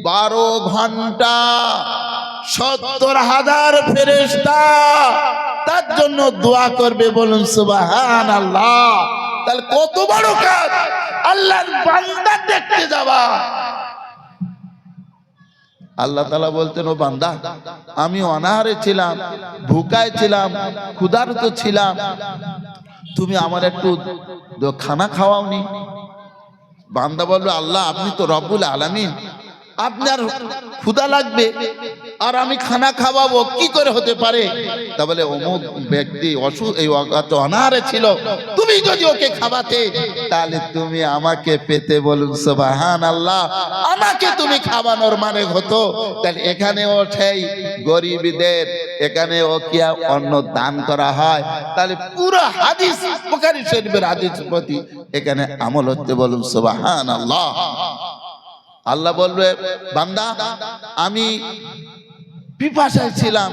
12 ঘন্টা 70,000 ফেরেশতা তার জন্য দোয়া করবে। বলুন সুবহানাল্লাহ। তাহলে কত বড় কাজ, আল্লাহর বান্দা দেখতে যাওয়া। আল্লাহ তাআলা বলতেন, ও বান্দা, আমি অনাহারে ছিলাম, ভুকায় ছিলাম, ক্ষুধার্ত ছিলাম, তুমি আমার একটু খানা খাওয়াওনি। বান্দা বলবে, আল্লাহ আপনি তো রব্বুল আলামিন, আপনার ক্ষুধা লাগবে আর আমি খানা খাওয়াবো, কি করে হতে পারে? তা বলে, অমুক ব্যক্তি অনাহারে ছিল, তুমি যদি ওকে খাওয়াতে তাহলে তুমি আমাকে পেতে। বলুন সুবহানাল্লাহ। আমাকে তুমি খাওয়ানোর মানে হতো তাহলে এখানেও সেই গরিবদের এখানেও কি অন্ন দান করা হয়, তাহলে পুরো হাদিস বুখারী শরীফের হাদিস প্রতি এখানে আমল হচ্ছে। বলুন সুবহানাল্লাহ। আল্লাহ বলবে, বান্দা আমি পিপাসায় ছিলাম,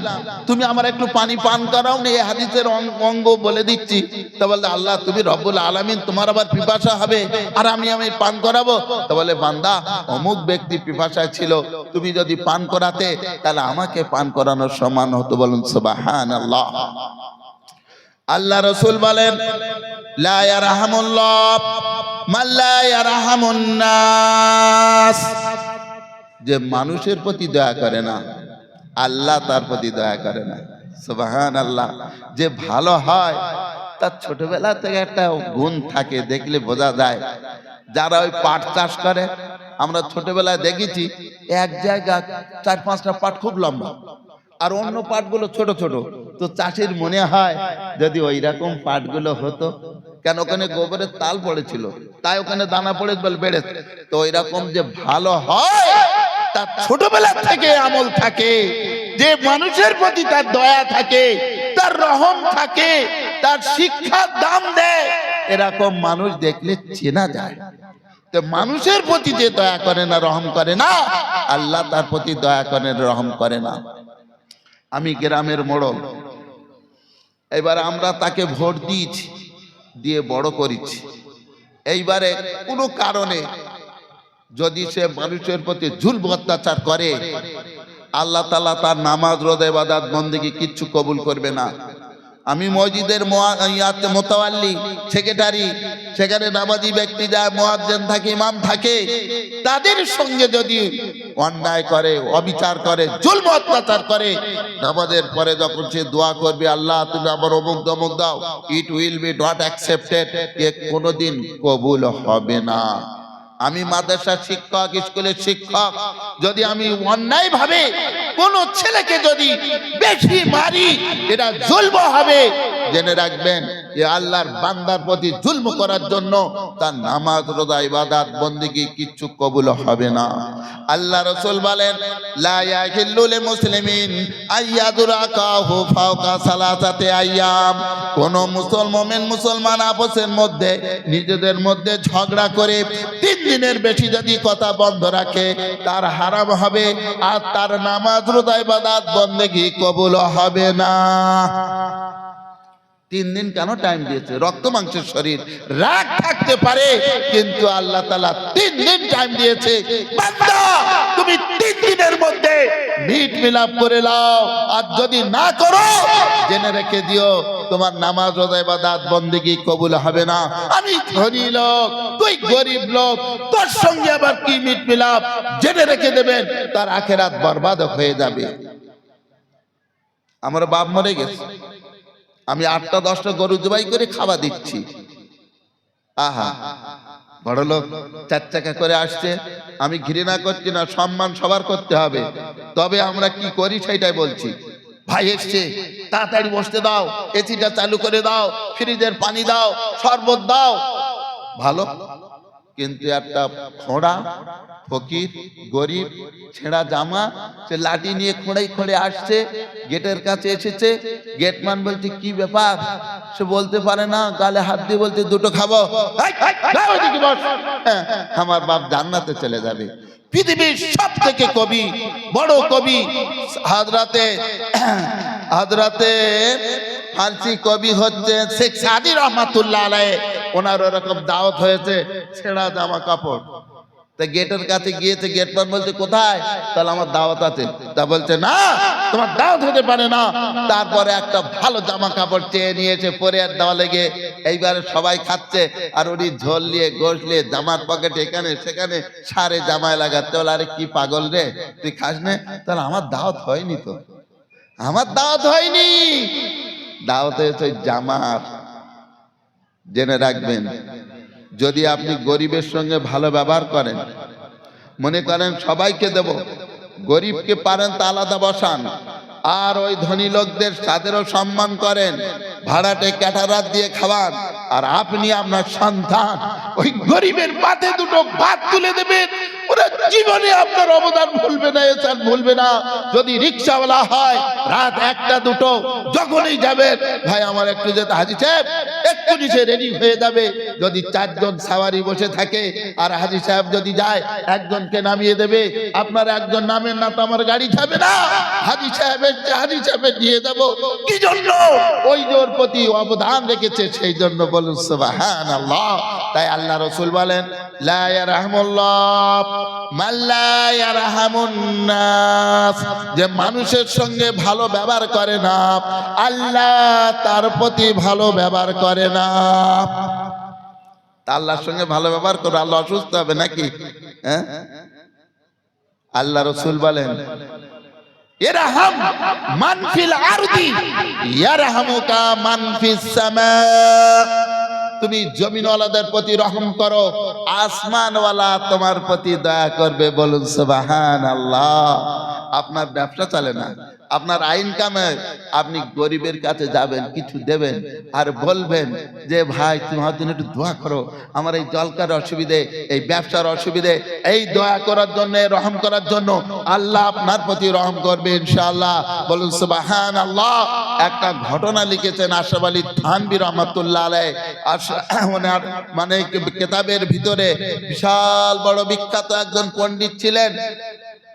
তুমি আমার একটু পানি পান করাও না। এই হাদিসের অঙ্গ বলে দিচ্ছি। তা বললে, আল্লাহ তুমি রব্বুল আলামিন, তোমার আবার পিপাসা হবে আর আমি পান করাবো? তা বলে, বান্দা অমুক ব্যক্তি পিপাসায় ছিল, তুমি যদি পান করাতে তাহলে আমাকে পান করানোর সমান হতো। বলুন সুবহানাল্লাহ। আল্লাহ রাসূল বলেন, লা ইয়ারহামুল্লাহ মান লা ইয়ারহামুন নাস। যে মানুষের প্রতি দয়া করে না, আল্লাহ তার প্রতি দয়া করে না। সুবহানাল্লাহ। যে ভালো হয় তার ছোটবেলা থেকে একটা গুণ থাকে, দেখলে বোঝা যায়। যারা ওই পাট চাষ করে, আমরা ছোটবেলায় দেখেছি এক জায়গা 4-5টা পাট খুব লম্বা আর অন্য পাটগুলো ছোট ছোট। তো চাষির মনে হয় যদি ওই রকম পাটগুলো হতো, কেন ওখানে গোবরের তাল পড়েছিল, তাই ওখানে দানা পড়ে বেড়েছে। তো ওই রকম যে ভালো হয় তার ছোটবেলা থেকে আমল থাকে, যে মানুষের প্রতি তার দয়া থাকে, তার রহম থাকে, তার শিক্ষার দাম দেয়, এরকম মানুষ দেখলে চেনা যায়। তো মানুষের প্রতি যে দয়া করে না, রহম করে না, আল্লাহ তার প্রতি দয়া করেন, রহম করে না। আমি গ্রামের মোড়ল, এবার আমরা তাকে ভোট দিয়েছি, দিয়ে বড় করেছি। এইবারে কোনো কারণে যদি সে মানুষের প্রতি জুলম অত্যাচার করে, আল্লাহ তাআলা তার নামাজ, রোজা, ইবাদত, বন্দেগী কিচ্ছু কবুল করবে না। আমি মসজিদের মোতাওয়াল্লি, সেক্রেটারি, সেখানে নামাজি ব্যক্তি যায়, মুয়াজ্জিন থাকে, ইমাম থাকে, তাদের সঙ্গে যদি অন্যায় করে, অবিচার করে, জুলম অত্যাচার করে, নামাজের পরে যখন সে দোয়া করবে, আল্লাহ তুমি আমার অমুক দমুক দাও, it will be not accepted, এ কোনোদিন কবুল হবে না। আমি মাদ্রাসার শিক্ষক, স্কুলের শিক্ষক, যদি আমি অন্যায় ভাবে কোন ছেলেকে যদি বেশি মারি, এটা জুলম হবে। জেনে রাখবেন যে আল্লাহর বান্দার প্রতি জুলম করার জন্য তার নামাজ, রোজা, ইবাদত, বন্দেগী কিচ্ছু কবুল হবে না। আল্লাহ রাসূল বলেন, লা ইয়াহিল্লু লিল মুসলিমিন আইয়াদুরাকাহু ফাওকা সালাসাতি আইয়াম। কোন মুসলমান আপসের মধ্যে নিজেদের মধ্যে ঝগড়া করে 3 দিনের বেশি যদি কথা বন্ধ রাখে, তার হারাম হবে আর তার নামাজ, রোজা, ইবাদত, বন্দেগী কবুল হবে না। 3 দিন কেন টাইম দিয়েছে? রক্ত মাংসের শরীর, রাগ থাকতে পারে, কিন্তু আল্লাহ তাআলা 3 দিন টাইম দিয়েছে। বান্দা তুমি 3 দিনের মধ্যে মিট মিলাপ করে নাও, আর যদি না করো জেনে রেখে দিও তোমার নামাজ, রোজা, ইবাদত, বন্দেগী কবুল হবে না। আমি ধনী লোক, তুই গরিব লোক, তোর সঙ্গে আবার কি মিট মিলাপ? জেনে রেখে দেবেন তার আখিরাত বরবাদ হয়ে যাবে। আমার বাপ মরে গেছে, আমি 8টা-10টা গরু জবাই করে খাওয়া দিচ্ছি। আহা, বড় লোক 4 চাকা করে আসছে, আমি ঘৃণা করছি না, সম্মান সবার করতে হবে। তবে আমরা কি করি সেটাই বলছি। ভাই এসছে, তাড়াতাড়ি বসতে দাও, এসিটা চালু করে দাও, ফ্রিজের পানি দাও, শরবত দাও, ভালো। কিন্তু একটা খোঁড়া ফকির, গরিব, ছেঁড়া জামা, সে লাঠি নিয়ে খোঁড়ে আসছে, গেটের কাছে এসেছে। গেটম্যান বলছে, কি ব্যাপার? সে বলতে পারে না, গালে হাত দিয়ে বলছে, 2টো খাবো। আমার বাপ জান্নাতে চলে যাবে। পৃথিবীর সব থেকে কবি, বড় কবি হযরতে ফার্সি কবি হচ্ছে শেখ সাদী রহমাতুল্লাহ আলাইহি। ওনার ওরকম দাওয়াত হয়েছে, ছেঁড়া জামা কাপড়, তা গেটের কাছে গিয়েছে, গেটম্যান বলছে কোথায়? তাহলে আমার দাওয়াত আছে। তা বলছে না, তোমার দাওয়াত হতে পারে না। তারপরে একটা ভালো জামা কাপড় চেয়ে নিয়েছে, পরে আর দেওয়া লেগে এইবারে সবাই খাচ্ছে, আর উনি ঝোল নিয়ে গোশ নিয়ে জামার পকেট এখানে সেখানে সারে জামায় লাগাচ্ছে। বলে আরে কি পাগল রে, তুই খাস নে? তাহলে আমার দাওয়াত হয়নি তো, আমার দাওয়াত হয়নি, দাওয়াত হয়েছে জামার। জেনে রাখবেন, যদি আপনি গরিবের সঙ্গে ভালো ব্যবহার করেন, মনে করেন সবাইকে দেব, গরিবকে পারেন তা আলাদা বসান, আর ওই ধনী লোকদের তাদেরও সম্মান করেন, ভাড়াটে ক্যাটারার দিয়ে খাওয়ান, আর আপনি আপনার সন্তান ওই গরিবের পাতে দুটো ভাত তুলে দেবেন, ওরা জীবনে আপনার অবদান ভুলবে না, এসান ভুলবে না। যদি রিক্সাওয়ালা হয়, রাত 1টা 2টো যখনই যাবেন, ভাই আমার একটু যেতে, হাজি সাহেব এক্ষুনি সে রেডি হয়ে যাবে। যদি 4 জন সাওয়ারি বসে থাকে আর হাজি সাহেব যদি যায়, একজনকে নামিয়ে দেবে। আপনার একজন নামের না তো আমার গাড়ি যাবে না, হাজি সাহেবের নিয়ে যাবো। কি জন্য? ওই জোর প্রতি অবদান রেখেছে, সেই জন্য বলুন সুবহানাল্লাহ। তাই আল্লাহ রাসূল বলেন, লা ইয়ারহামুল্লাহ মান লা ইয়ারহামুন নাস, যে মানুষের সঙ্গে ভালো ব্যবহার করে না, আল্লাহ তার প্রতি ভালো ব্যবহার করে না। তা আল্লাহর সঙ্গে ভালো ব্যবহার করে আল্লাহ অসুস্থ হবে নাকি? হ্যাঁ, আল্লাহ রাসূল বলেন, ইরহাম মান ফিল আরদি ইয়ারহামুকা মান ফিস সামা, তুমি জমিনওয়ালাদের প্রতি রহম করো, আসমানওয়ালা তোমার প্রতি দয়া করবে। বলুন সুবহানাল্লাহ। আপনার ব্যবসা চলে না, আপনার আইন কামে, আপনি গরিবের কাছে যাবেন, কিছু দেবেন, আর বলবেন যে ভাই তুমি আমার জন্য একটু দোয়া করো, আমার এই জলকার অসুবিধে, এই ব্যবসার অসুবিধে, এই দোয়া করার জন্য, রহম করার জন্য আল্লাহ আপনার প্রতি রহম করবে ইনশাআল্লাহ। বলুন সুবহানাল্লাহ। একটা ঘটনা লিখেছেন আশরাফ আলী থানভী রহমাতুল্লাহ আলাইহি, মানে কিতাবের ভিতরে বিশাল বড় বিখ্যাত একজন পণ্ডিত ছিলেন।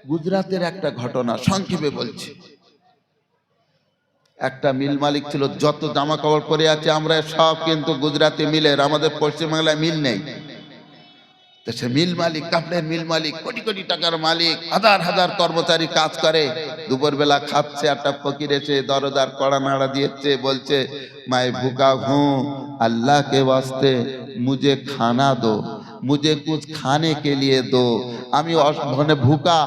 গুজরাটের একটা ঘটনা সংক্ষেপে বলছি। একটা মিল মালিক ছিল, যত জামা কাপড় পরে আছে আমরা সব কিন্তু গুজরাটি মিলের, আমাদের পশ্চিমবাংলায় মিল নেই। তো সে মিল মালিক, কাপড়ের মিল মালিক, কোটি কোটি টাকার মালিক, হাজার হাজার কর্মচারী কাজ করে। দুপুরবেলা খাচ্ছে, একটা ফকির এসে দরজার কড়া নাড়া দিয়েছে, বলছে मैं भूखा हूँ, अल्लाह के वास्ते मुझे खाना दो, मुझे कुछ खाने के लिए दो। আমি মানে ভুকা,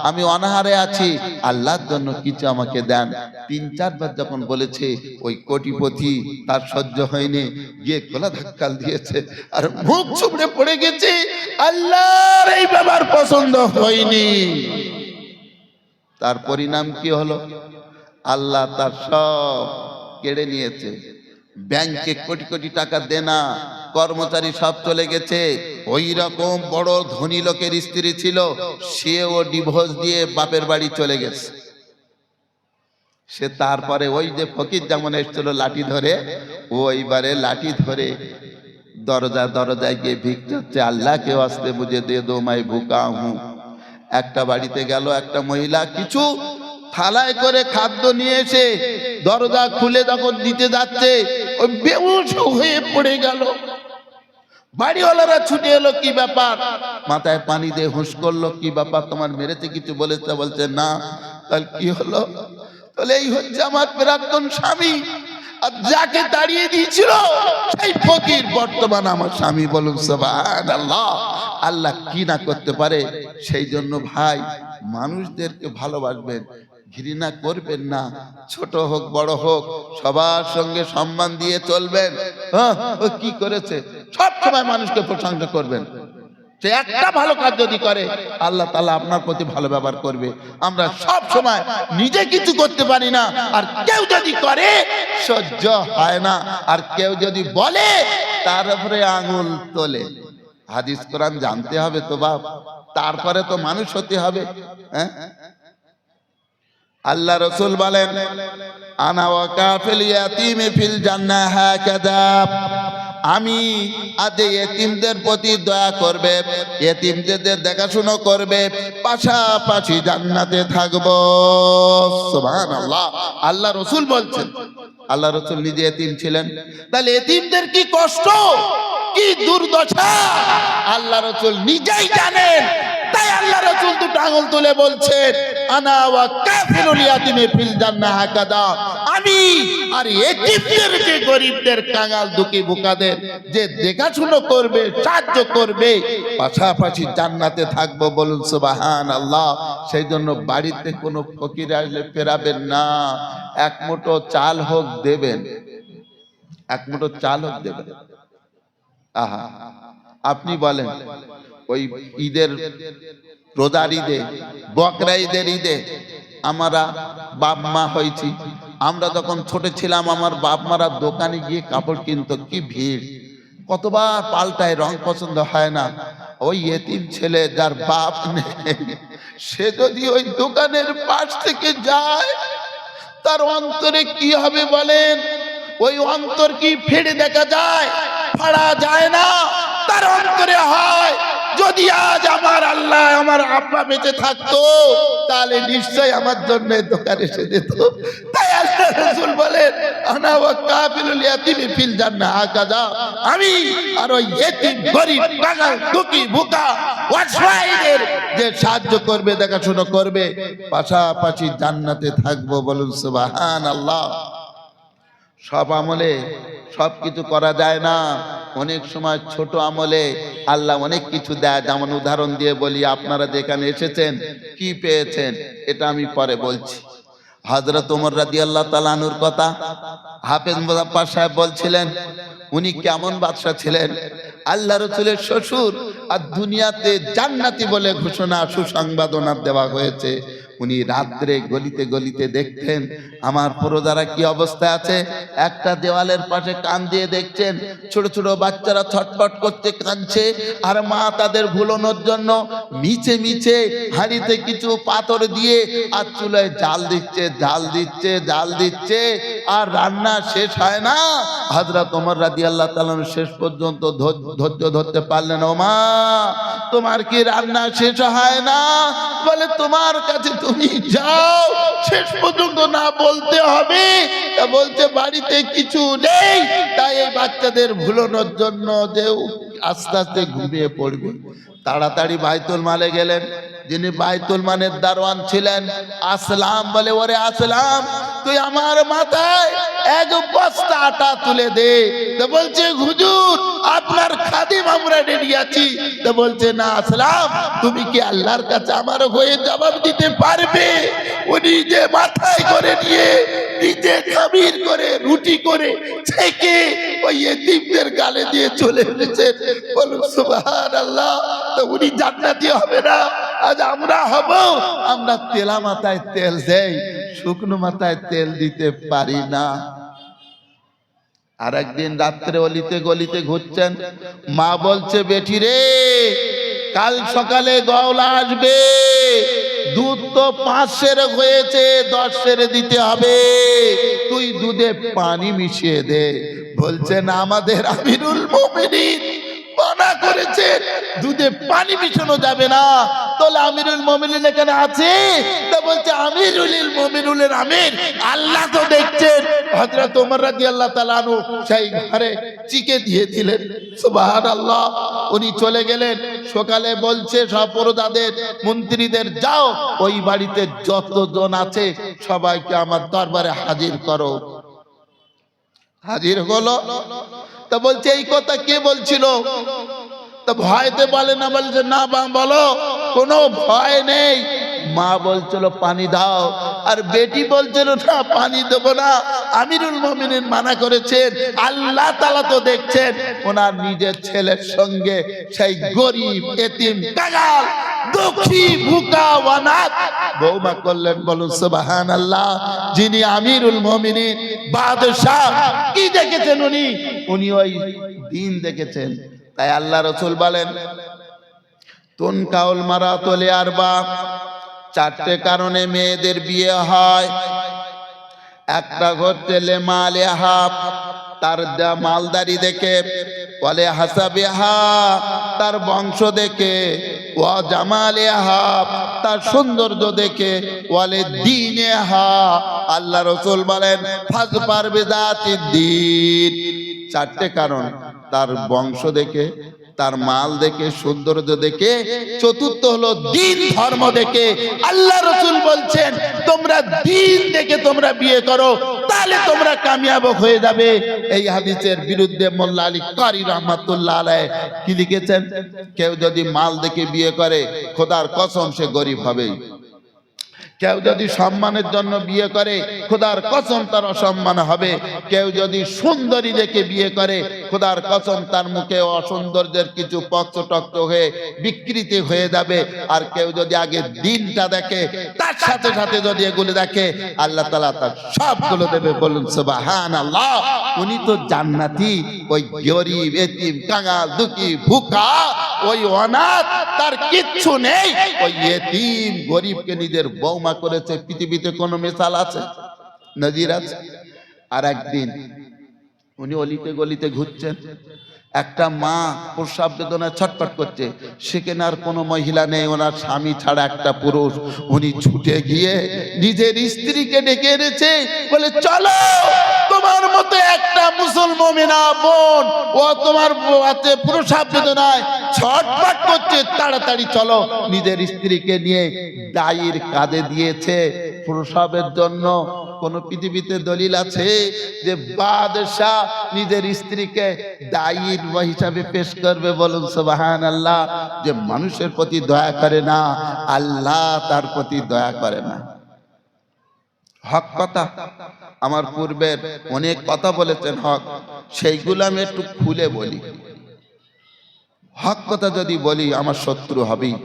আমি অনাহারে আছি, আল্লাহর জন্য কিছু আমাকে দেন। 3-4 বার যখন বলেছে, ওই কোটিপতি তার সহ্য হয়নি, গিয়ে গলা ধাক্কা দিয়েছে আর মুখ চুবড়ে পড়ে গেছে। আল্লাহর এই ব্যাপার পছন্দ হয়নি। তার পরিণাম কি হলো? আল্লাহ তার সব কেড়ে নিয়েছে। ব্যাংকে কোটি কোটি টাকা দেনা, কর্মচারী সব চলে গেছে। ওই রকম বড় ধনী লোকের স্ত্রী ছিল, সেও ডিভোর্স দিয়ে বাপের বাড়ি চলে গেছে। সে তারপরে ওই যে ফকির যেমন এসেছিল লাঠি ধরে, ওইবারে লাঠি ধরে দরজায় গিয়ে ভিক্ষা চাচ্ছে, আল্লাহ কে ওয়াস্তে মুঝে দে দো, मैं भूखा हूं। একটা বাড়িতে গেল, একটা মহিলা কিছু থালায় করে খাদ্য নিয়ে এসে দরজা খুলে যখন দিতে যাচ্ছে, ওই বেহুশ হয়ে পড়ে গেল। বাড়িওয়ালারা ছুটে এলো, কি ব্যাপার? মাথায় পানি দিয়ে হুঁশ করলো, কি ব্যাপার, তোমার মেরেছে কিছু বলেছে? বলছে না। তাহলে কি হলো? তাহলে এই হচ্ছে আমার প্রাক্তন স্বামী, আর যাকে তাড়িয়ে দিয়েছিল সেই ফকির বর্তমান আমার স্বামী। বলুন সুবহানাল্লাহ। আল্লাহ কি না করতে পারে। সেই জন্য ভাই, মানুষদেরকে ভালোবাসবেন, ঘৃণা করবেন না। ছোট হোক বড় হোক, সবার সঙ্গে সম্মান দিয়ে চলবেন। হ্যাঁ, ও কি করেছে সব সময় মানুষকে প্রশংসা করবেন। সে একটা ভালো কাজ যদি করে, আল্লাহ তাআলা আপনার প্রতি ভালো ব্যবহার করবে। আমরা সব সময় নিজে কিছু করতে পারি না, আর কেউ যদি করে সহ্য হয় না, আর কেউ যদি বলে তার উপরে আঙুল তোলে। হাদিস কোরআন জানতে হবে তো বাপ, তারপরে তো মানুষ হতে হবে। হ্যাঁ, আল্লাহ রাসূল বলেন, আনা ওয়া কাফিল ইয়াতীমি ফিল জান্নাহ হাকাযা, আমি আজ এতিমদের প্রতি দয়া করবে, এতিমদের দেখাশোনা করবে, পাশাপাশি জান্নাতে থাকবো। সুবহানাল্লাহ। আল্লাহ রাসূল বলছেন, আল্লাহ রাসূল নিজে এতিম ছিলেন। তাহলে এতিমদের কি কষ্ট, কি দুর্দশা আল্লাহ রাসূল নিজেই জানেন। তাই আল্লাহ রাসূল দুটো আঙুল তুলে বলছেন, আনা ওয়া কাফিরুল ইয়াতিমি ফিল জান্নাহ হাকাদা, আমি আর এতিমদেরকে, গরিবদের, কাঙাল, দুঃখী বোকাদের যে দেখাশুনো করবে, সাহায্য করবে, পাশাপাশি জান্নাতে থাকবো। বলুন সুবহানাল্লাহ। সেই জন্য বাড়িতে কোনো ফকির আসলে ফেরাবেন না, এক মুঠো চাল হোক দেবেন, এক মুঠো চাল হোক দেবেন। আহা, আপনি বলেন ওই ঈদের, রোজার ঈদে, বকরা ঈদের ঈদে আমরা বাপ মা হয়েছি, আমরা যখন ছোট ছিলাম আমার বাপ মারা দোকানে গিয়ে কাপড় কিনতো, কি ভিড়, কতবার পাল্টায়, রং পছন্দ হয় না। ওই এতিম ছেলে যার বাপ নেই, সে যদি ওই দোকানের পাশ থেকে যায়, তার অন্তরে কি হবে বলেন? ওই অন্তর কি ফেড়ে দেখা যায়? ফাড়া যায় না। তার অন্তরে হয়, যদি আজ আমার আল্লাহ, আমার আব্বা বেঁচে থাকতো, তাহলে নিশ্চয় আমার জন্য দোকানে এসে দিত। তাই আল্লাহ রাসূল বলেন, আনা ওয়া কাফিরুল ইয়াতিমি ফিল জান্নাহ হাকাদা, আমি আর ওই ইতিম, গরিব, কাঙাল, দুঃখী, বোকা, অসহায়দের যে সাহায্য করবে, দেখাশোনা করবে, পাশাপাশি জান্নাতে থাকবো। বলুন সুবহানাল্লাহ। সব আমলে সব কিছু করা যায় না, অনেক সময় ছোট আমলে আল্লাহ অনেক কিছু দেয়। যেমন উদাহরণ দিয়ে বলি, আপনারা যেখানে এসেছেন কি পেয়েছেন এটা আমি পরে বলছি। হযরত ওমর রাদিয়াল্লাহু তাআলা আনহুর কথা হাফেজ মুজাফফর সাহেব বলছিলেন, উনি কেমন বাদশা ছিলেন। আল্লাহ রাসূলের শ্বশুর আর দুনিয়াতে জান্নাতি বলে ঘোষণা, সুসংবাদ ওনার দেওয়া হয়েছে। উনি রাত্রে গলিতে গলিতে দেখতেন আমার প্রজারা কি অবস্থায় আছে। একটা দেওয়ালের পাশে কান দিয়ে দেখছেন ছোট ছোট বাচ্চারা ছটফট করতে কাঁদছে, আর মা তাদের ভুলানোর জন্য মিছে মিছে হাঁড়িতে কিছু পাথর দিয়ে আর চুলায় জাল দিচ্ছে, জাল দিচ্ছে, জাল দিচ্ছে, আর রান্না শেষ হয় না। হযরত ওমর রাদিয়াল্লাহু তাআলা শেষ পর্যন্ত ধৈর্য ধরতে পারলেন। ও মা, তোমার কি রান্না শেষ হয় না? বলে, তোমার কাছে তুমি যাও, শেষ পর্যন্ত না বলতে হবে। তা বলছে, বাড়িতে কিছু নেই, তাই এই বাচ্চাদের ভুলানোর জন্য যে আস্তে আস্তে ঘুমিয়ে পড়বে। তাড়াতাড়ি বাইতুল মালে গেলেন। যিনি বাইতুল মালের দারোয়ান ছিলেন আসলাম, বলে, ওরে আসলাম, তুই আমার মাথায় এক বস্তা আটা তুলে দে। তো বলছে, হুজুর আপনার খাদিম আমরা রেডি আছি। তো বলছে, না আসলাম, তুমি কি আল্লাহর কাছে আমার হয়ে জবাব দিতে পারবে? উনি যে মাথায় করে নিয়ে নিজে খামির করে রুটি করে ছেঁকে ওই এতিমদের গালে দিয়ে চলে এসেছেন। বলুন সুবহানাল্লাহ। তো উনি জান্নাতি হবে না? আজ আমরা হব। আমরা তেলা মাথায় তেল দেই, শুকনো মাথায় তেল দিতে পারি না। আর একদিন রাত্রে অলিতে গলিতে ঘুরছেন, মা বলছে, বেটি রে, কাল সকালে গওলা আসবে, দুধ তো 5 সের হয়েছে, 10 সের দিতে হবে, তুই দুধে পানি মিশিয়ে দে। বলছেন, আমাদের আমিরুল মুমিনিন মানা করেছেন দুধে পানি মিশানো যাবে না। তাহলে আমিরুল মুমিনিন এখানে আছে? তা বলছে, আমিরুল মুমিনুলের আমির আল্লাহ তো দেখছেন। হযরত ওমর রাদিয়াল্লাহু তাআলা আনহু সেই ঘরে চিকে দিয়ে দিলেন। সুবহানাল্লাহ। উনি চলে গেলেন। সকালে বলছে সব প্রজাদের, মন্ত্রীদের, যাও ওই বাড়িতে যতজন আছে সবাইকে আমার দরবারে হাজির করো। হাজির হলো। তা বলছে, এই কথা কে বলছিল? তা ভয়তে বলে না? বলছে, না বলো, কোনো ভয় নেই। মা বলছিল, পানি দাও। আর বেটি বলছিল, না পানি দেবো না, আমিরুল মুমিনিন মানা করেছেন, আল্লাহ তাআলা তো দেখছেন। ওনার নিজের ছেলের সঙ্গে সেই গরিব, এতিম, কাঙাল, দুঃখী, ভুকা, অনাথ বৌমা করলেন। বলুন সুবহানাল্লাহ। যিনি আমিরুল মুমিনিন, বাদশাহ, কি দেখেছেন উনি? উনি ওই দিন দেখেছেন। তাই আল্লাহ রাসূল বলেন, তুনকাউল মারাতুল আরবা, 4টে কারণে মেয়েদের বিয়ে হয়। একটা হচ্ছে লেমালেহা, তার মালদারি দেখে, বলে হাসাবিহা, তার বংশ দেখে, ওয়া জামালিহা, তার সৌন্দর্য দেখে, ওয়ালে দীনেহা, আল্লাহ রাসূল বলেন ফাজফার বিযাতিদ দ্বীন। 4টে কারণ। তার বংশ দেখে, তার মাল দেখে, সৌন্দর্য দেখে, চতুর্থ হলো দিন ধর্ম দেখে। আল্লাহ রাসূল বলছেন তোমরা দিন দেখে তোমরা বিয়ে করো, তাহলে তোমরা কামিয়াব হয়ে যাবে। এই হাদিসের বিরুদ্ধে মোল্লা আলী কারি রহমাতুল্লাহ আলাইহি কি লিখেছেন? কেউ যদি মাল দেখে বিয়ে করে, খোদার কসম সে গরিব হবেই। কেউ যদি সম্মানের জন্য বিয়ে করে, খোদার কসম তার অসম্মান হবে। কেউ যদি সুন্দরী দেখে বিয়ে করে, খোদার কসম তার মুখে অসৌন্দর্যের কিছু পক্ষ হয়ে বিকৃতি হয়ে যাবে। আর কেউ যদি আগে দিনটা দেখে, তার সাথে সাথে যদি এগুলো দেখে, আল্লাহ তাআলা তার সবগুলো দেবে। বলুন সুবহানাল্লাহ। উনি তো জান্নাতি। ওই গরিব, এতিম, কাঙাল, দুঃখী, ভুকা, ওই অনাথ, তার কিচ্ছু নেই। ওই এতিম গরিবকে নিজের বৌমা করেছে। পৃথিবীতে কোনো মিসাল আছে? নজির আছে? আর একদিন উনি অলিতে গলিতে ঘুরছেন, একটা মা প্রসব বেদনায় ছটফট করছে, সেখানে আর কোনো মহিলা নেই, ওনার স্বামী ছাড়া একটা পুরুষ। উনি ছুটে গিয়ে নিজের স্ত্রীকে ডেকে এনেছে, বলে চলো, তোমার মতো একটা মুসলমানা বোন, ও তোমার আছে প্রসব বেদনায় ছটফট করছে, তাড়াতাড়ি চলো। নিজের স্ত্রীকে নিয়ে দায়ের কাঁধে দিয়েছে প্রসবের জন্য। কোন পৃথিবীতে দলিল আছে যে বাদশাহ নিজের স্ত্রীকে দায়ীর হিসাবে পেশ করবে? বলুন সুবহানাল্লাহ। যে মানুষের প্রতি দয়া করে না, আল্লাহ তার প্রতি দয়া করে না। হক কথা। আমার পূর্বের অনেক কথা বলেছেন হক, সেইগুলো আমি একটু খুলে বলি। হক কথা যদি বলি আমার শত্রু হবেই।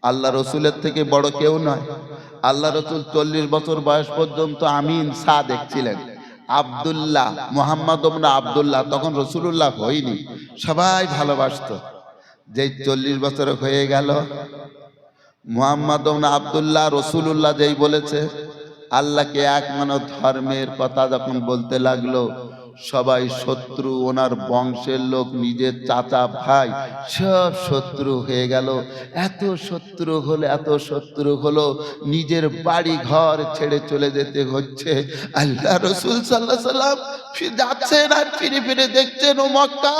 আল্লাহ রসুলের থেকে বড় কেউ নয়। আল্লাহ রসুল 40 বছর বয়স পর্যন্ত আমিন সাদেক ছিলেন। আব্দুল্লাহ, মোহাম্মদ ইবনে আব্দুল্লাহ, তখন রসুলুল্লাহ হয়নি, সবাই ভালোবাসতো। যেই 40 বছর হয়ে গেল, মোহাম্মদ ইবনে আব্দুল্লাহ, রসুলুল্লাহ যেই বলেছে আল্লাহকে এক মানো ধর্মের কথা যখন বলতে লাগলো, সবাই শত্রু, ওনার বংশের লোক, নিজের চাচা ভাই সব শত্রু হয়ে গেল। এত শত্রু হলো নিজের বাড়ি ঘর ছেড়ে চলে যেতে হচ্ছে। আল্লাহ রাসূল সাল্লাল্লাহু আলাইহি সাল্লাম যাচ্ছেন আর ফিরে ফিরে দেখছেন, ও মক্কা,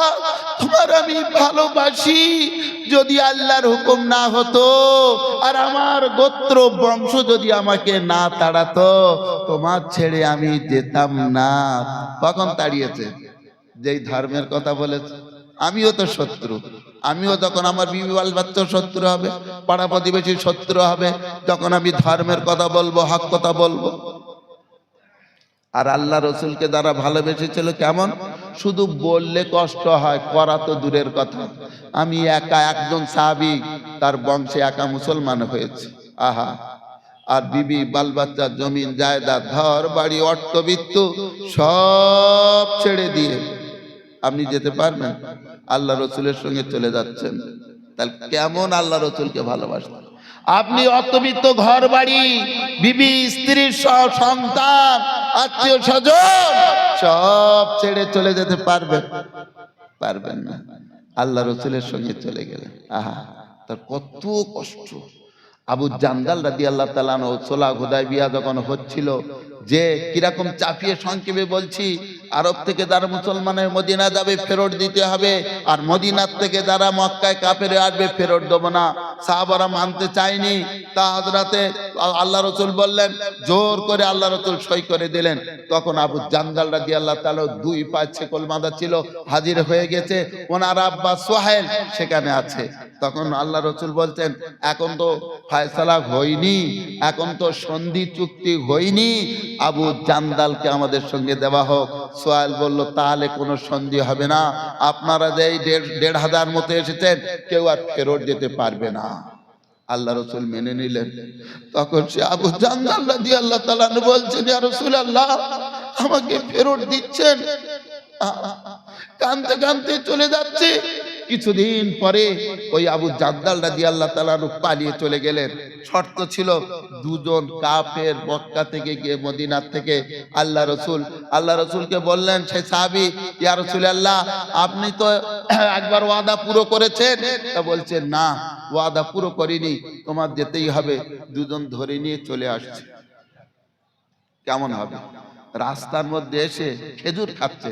তোমার আমি ভালোবাসি। যদি আল্লাহর হুকুম না হতো আর আমার গোত্র বংশ যদি আমাকে না তাড়াতো, তোমার ছেড়ে আমি যেতাম না। কখন তাড়িয়েছে? যেই ধর্মের কথা বলেছে। আমিও তো শত্রু, আমিও যখন আমার বিবি বাল বাচ্চা শত্রু হবে, পাড়া প্রতিবেশীর শত্রু হবে, যখন আমি ধর্মের কথা বলবো, হক কথা বলবো। আর আল্লাহ রসুলকে যারা ভালোবেসেছিল কেমন, শুধু বললে কষ্ট হয়, করা তো দূরের কথা। আমি একা একজন সাহাবী, তার বংশে একা মুসলমান হয়েছে। আহা। আর বিবি বাল বাচ্চা, জমিন জায়দাদ, ঘর বাড়ি, অর্থবিত্ত সব ছেড়ে দিয়ে আপনি যেতে পারবেন? আল্লাহ রসুলের সঙ্গে চলে যাচ্ছেন। তাহলে কেমন আল্লাহ রসুলকে ভালোবাসতেন? আপনি অর্থবিত্ত, ঘর বাড়ি, বিবি, স্ত্রীর সন্তান, আত্মীয় স্বজন সব ছেড়ে চলে যেতে পারবেন? পারবেন না। আল্লাহ রসুলের সঙ্গে চলে গেলেন। আহা, তার কত কষ্ট। আবু জান্দাল রাদিয়াল্লাহু তাআলা আনহু সুলহ হুদায়বিয়া যখন হচ্ছিল, যে কিরকম চাপিয়ে সংক্ষেপে বলছি, আরব থেকে যারা মুসলমানের মদিনা যাবে ফেরত দিতে হবে, আর মদিনার থেকে যারা মক্কায় কাফেরে আসবে ফেরত দেব না। সাহাবারা মানতে চায়নি। তা হযরতে আল্লাহ রাসূল বললেন, জোর করে আল্লাহ রাসূল সই করে দিলেন। তখন আবু জান্দাল রাদিয়াল্লাহু তাআলা 2 পা ছেকল বাঁধা ছিল, হাজির হয়ে গেছে। ওনার আব্বা সোহেল সেখানে আছে। তখন আল্লাহ রাসূল বলছেন, এখন তো ফয়সালা হয়নি, এখন তো সন্ধি চুক্তি হয়নি, আবু জান্দালকে আমাদের সঙ্গে দেওয়া হোক। সোহেল বলল, তাহলে কোনো সন্ধি হবে না, আপনারা যে 1,500 মতো এসেছেন, কেউ আর ফেরত যেতে পারবে না। আল্লাহ রসুল মেনে নিলেন। তখন সে আবু জান্দাল রাদিয়াল্লাহু তাআলা আনহু বলছেন, ইয়া রাসূলুল্লাহ, আমাকে ফেরত দিচ্ছেন? কাঁদতে কাঁদতে চলে যাচ্ছে। কিছুদিন পরে ওই আবু জান্দাল রাদিয়াল্লাহু তাআলা আনহু পালিয়ে চলে গেলেন। শর্ত ছিল, দুজন কাফের মক্কা থেকে গিয়ে মদিনার থেকে আল্লাহ রসুলকে বললেন, সেই সাহাবী, ইয়া রাসূলুল্লাহ, আপনি তো একবার ওয়াদা পুরো করেছেন। তা বলছেন, না, ওয়াদা পুরো করিনি, তোমার যেতেই হবে। দুজন ধরে নিয়ে চলে আসছে। কেমন হবে? রাস্তার মধ্যে এসে খেজুর খাচ্ছে,